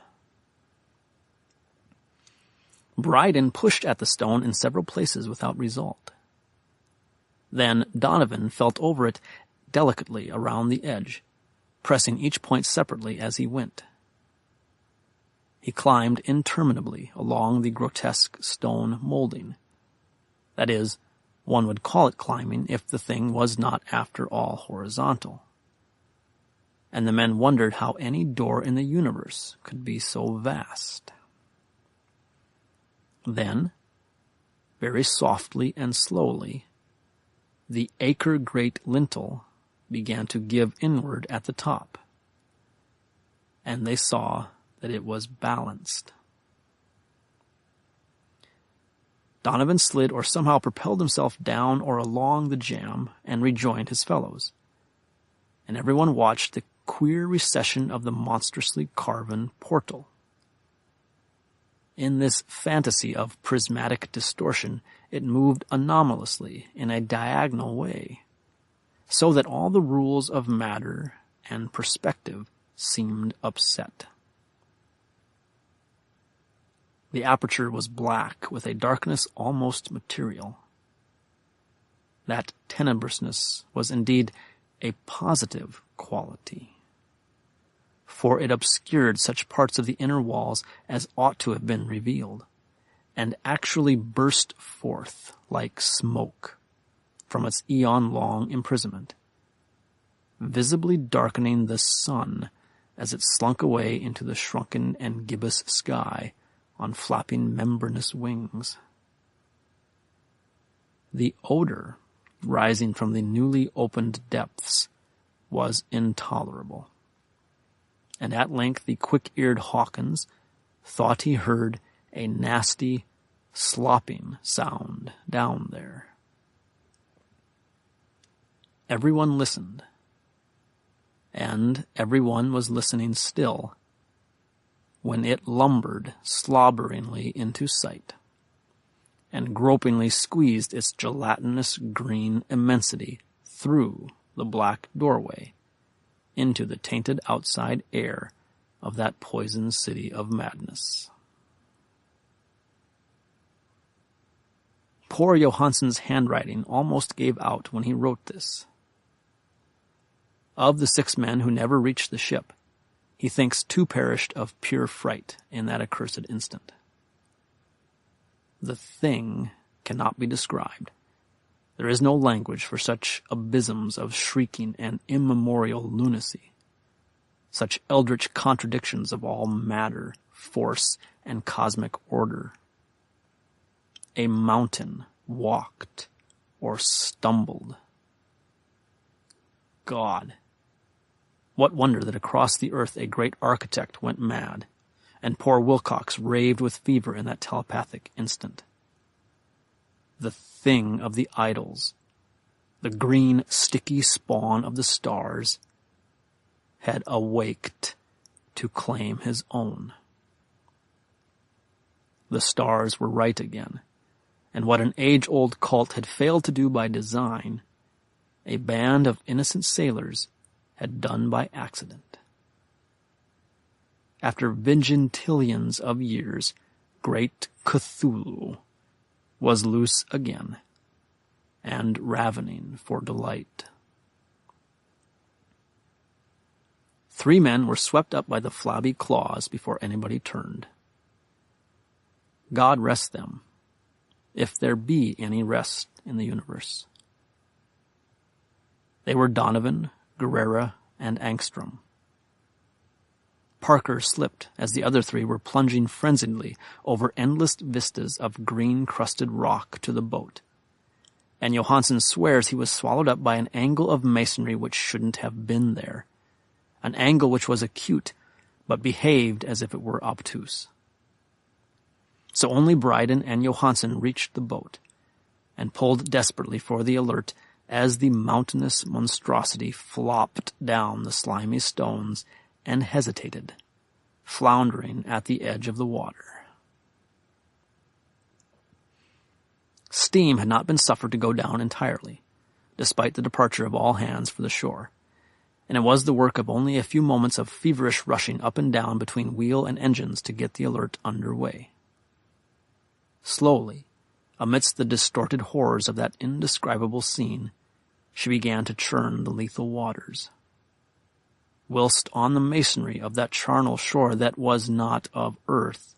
[SPEAKER 1] Bryden pushed at the stone in several places without result. Then Donovan felt over it delicately around the edge, pressing each point separately as he went. He climbed interminably along the grotesque stone molding. That is, one would call it climbing if the thing was not after all horizontal. And the men wondered how any door in the universe could be so vast. Then, very softly and slowly, the acre-great lintel began to give inward at the top, and they saw that it was balanced. Donovan slid or somehow propelled himself down or along the jamb and rejoined his fellows, and everyone watched the queer recession of the monstrously carven portal. In this fantasy of prismatic distortion, it moved anomalously in a diagonal way, so that all the rules of matter and perspective seemed upset. The aperture was black with a darkness almost material. That tenebrousness was indeed a positive quality, for it obscured such parts of the inner walls as ought to have been revealed, and actually burst forth like smoke from its eon-long imprisonment, visibly darkening the sun as it slunk away into the shrunken and gibbous sky on flapping membranous wings. The odor rising from the newly opened depths was intolerable, and at length the quick-eared Hawkins thought he heard a nasty, slopping sound down there. Everyone listened, and everyone was listening still when it lumbered slobberingly into sight, and gropingly squeezed its gelatinous green immensity through the black doorway into the tainted outside air of that poisoned city of madness. Poor Johansen's handwriting almost gave out when he wrote this. Of the 6 men who never reached the ship, he thinks 2 perished of pure fright in that accursed instant. The thing cannot be described. There is no language for such abysms of shrieking and immemorial lunacy, such eldritch contradictions of all matter, force, and cosmic order. A mountain walked or stumbled. God! What wonder that across the earth a great architect went mad, and poor Wilcox raved with fever in that telepathic instant. The thing of the idols, the green, sticky spawn of the stars, had awaked to claim his own. The stars were right again, and what an age-old cult had failed to do by design, a band of innocent sailors had done by accident. After vigintillions of years, great Cthulhu was loose again, and ravening for delight. 3 men were swept up by the flabby claws before anybody turned. God rest them, if there be any rest in the universe. They were Donovan, Guerrera, and Angstrom. Parker slipped as the other 3 were plunging frenziedly over endless vistas of green-crusted rock to the boat, and Johansen swears he was swallowed up by an angle of masonry which shouldn't have been there, an angle which was acute, but behaved as if it were obtuse. So only Bryden and Johansen reached the boat, and pulled desperately for the Alert as the mountainous monstrosity flopped down the slimy stones and hesitated, floundering at the edge of the water. Steam had not been suffered to go down entirely, despite the departure of all hands for the shore, and it was the work of only a few moments of feverish rushing up and down between wheel and engines to get the Alert under way. Slowly, amidst the distorted horrors of that indescribable scene, she began to churn the lethal waters, whilst on the masonry of that charnel shore that was not of earth,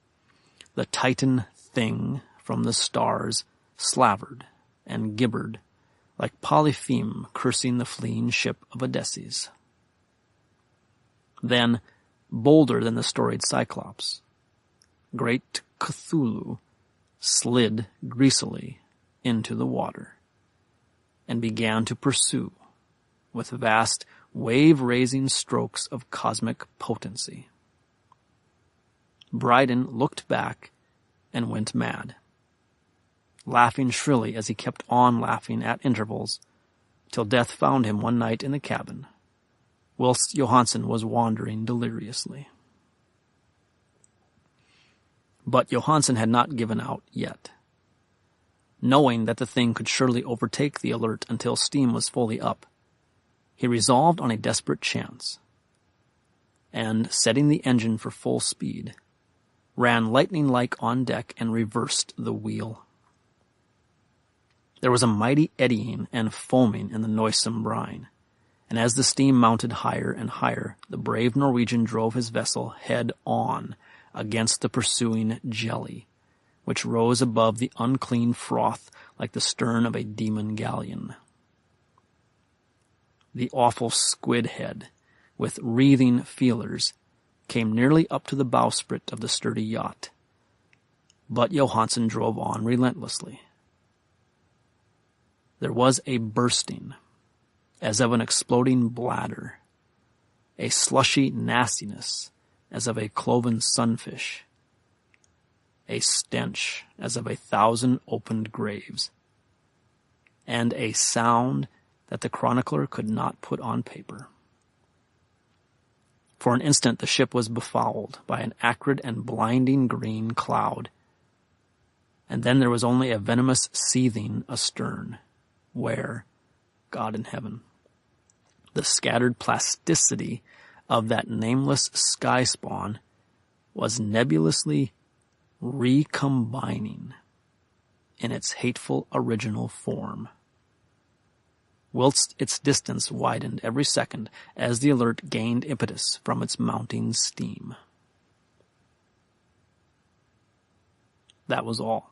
[SPEAKER 1] the Titan thing from the stars slavered and gibbered like Polypheme cursing the fleeing ship of Odysseus. Then, bolder than the storied Cyclops, great Cthulhu slid greasily into the water and began to pursue with vast wave-raising strokes of cosmic potency. Bryden looked back and went mad, laughing shrilly as he kept on laughing at intervals, till death found him one night in the cabin, whilst Johansen was wandering deliriously. But Johansen had not given out yet. Knowing that the thing could surely overtake the Alert until steam was fully up, he resolved on a desperate chance, and, setting the engine for full speed, ran lightning-like on deck and reversed the wheel. There was a mighty eddying and foaming in the noisome brine, and as the steam mounted higher and higher, the brave Norwegian drove his vessel head-on against the pursuing jelly, which rose above the unclean froth like the stern of a demon galleon. The awful squid head, with wreathing feelers, came nearly up to the bowsprit of the sturdy yacht, but Johansen drove on relentlessly. There was a bursting, as of an exploding bladder, a slushy nastiness, as of a cloven sunfish, a stench as of 1,000 opened graves, and a sound that the chronicler could not put on paper. For an instant the ship was befouled by an acrid and blinding green cloud, and then there was only a venomous seething astern, where, God in heaven, the scattered plasticity of that nameless sky spawn was nebulously recombining in its hateful original form, whilst its distance widened every second as the Alert gained impetus from its mounting steam. That was all.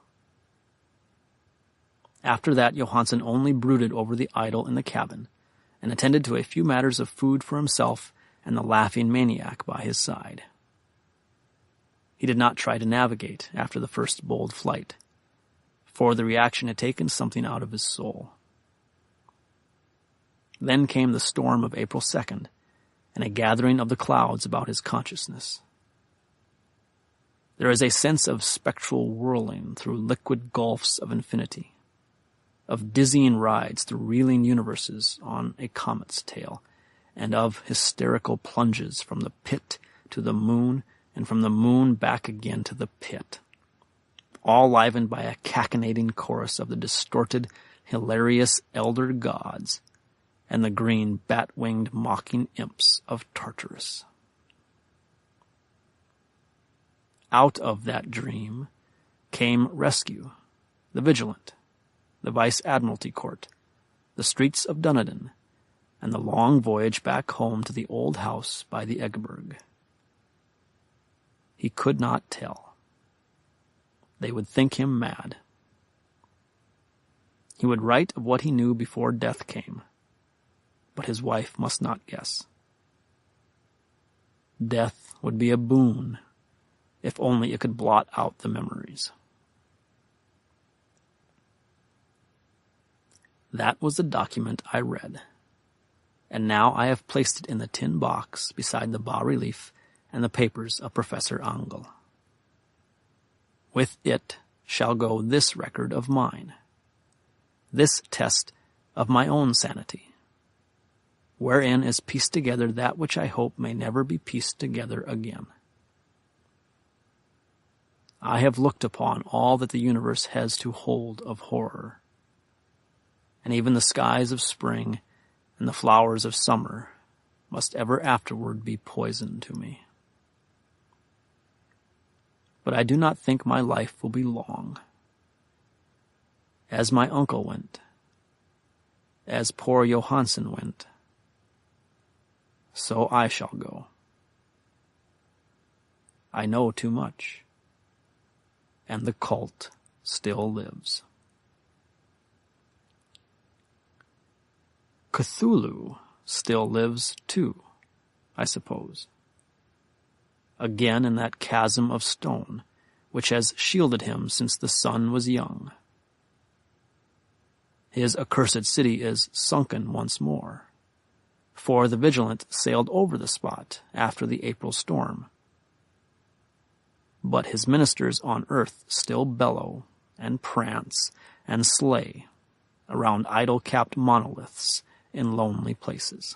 [SPEAKER 1] After that, Johansen only brooded over the idol in the cabin and attended to a few matters of food for himself and the laughing maniac by his side. He did not try to navigate after the first bold flight, for the reaction had taken something out of his soul. Then came the storm of April 2nd, and a gathering of the clouds about his consciousness. There is a sense of spectral whirling through liquid gulfs of infinity, of dizzying rides through reeling universes on a comet's tail, and of hysterical plunges from the pit to the moon and from the moon back again to the pit, all livened by a cachinnating chorus of the distorted, hilarious elder gods and the green bat-winged mocking imps of Tartarus. Out of that dream came rescue, the Vigilant, the Vice Admiralty Court, the streets of Dunedin, and the long voyage back home to the old house by the Egeberg. He could not tell. They would think him mad. He would write of what he knew before death came, but his wife must not guess. Death would be a boon, if only it could blot out the memories. That was the document I read, and now I have placed it in the tin box beside the bas-relief and the papers of Professor Angel. With it shall go this record of mine, this test of my own sanity, wherein is pieced together that which I hope may never be pieced together again. I have looked upon all that the universe has to hold of horror, and even the skies of spring and the flowers of summer must ever afterward be poison to me. But I do not think my life will be long. As my uncle went, as poor Johansen went, so I shall go. I know too much, and the cult still lives. Cthulhu still lives too, I suppose. Again in that chasm of stone, which has shielded him since the sun was young. His accursed city is sunken once more, for the Vigilant sailed over the spot after the April storm. But his ministers on earth still bellow and prance and slay around idol-capped monoliths in lonely places.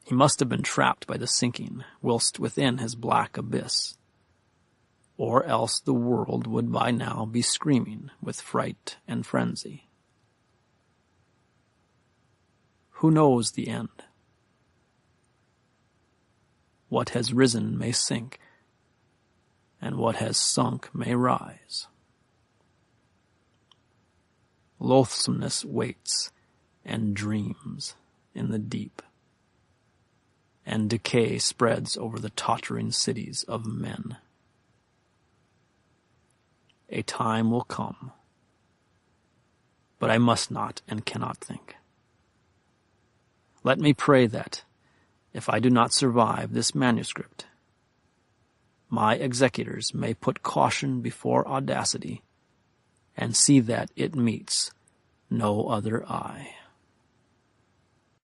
[SPEAKER 1] He must have been trapped by the sinking whilst within his black abyss, or else the world would by now be screaming with fright and frenzy. Who knows the end? What has risen may sink, and what has sunk may rise. Loathsomeness waits and dreams in the deep, and decay spreads over the tottering cities of men. A time will come, but I must not and cannot think. Let me pray that, if I do not survive this manuscript, my executors may put caution before audacity and see that it meets no other eye.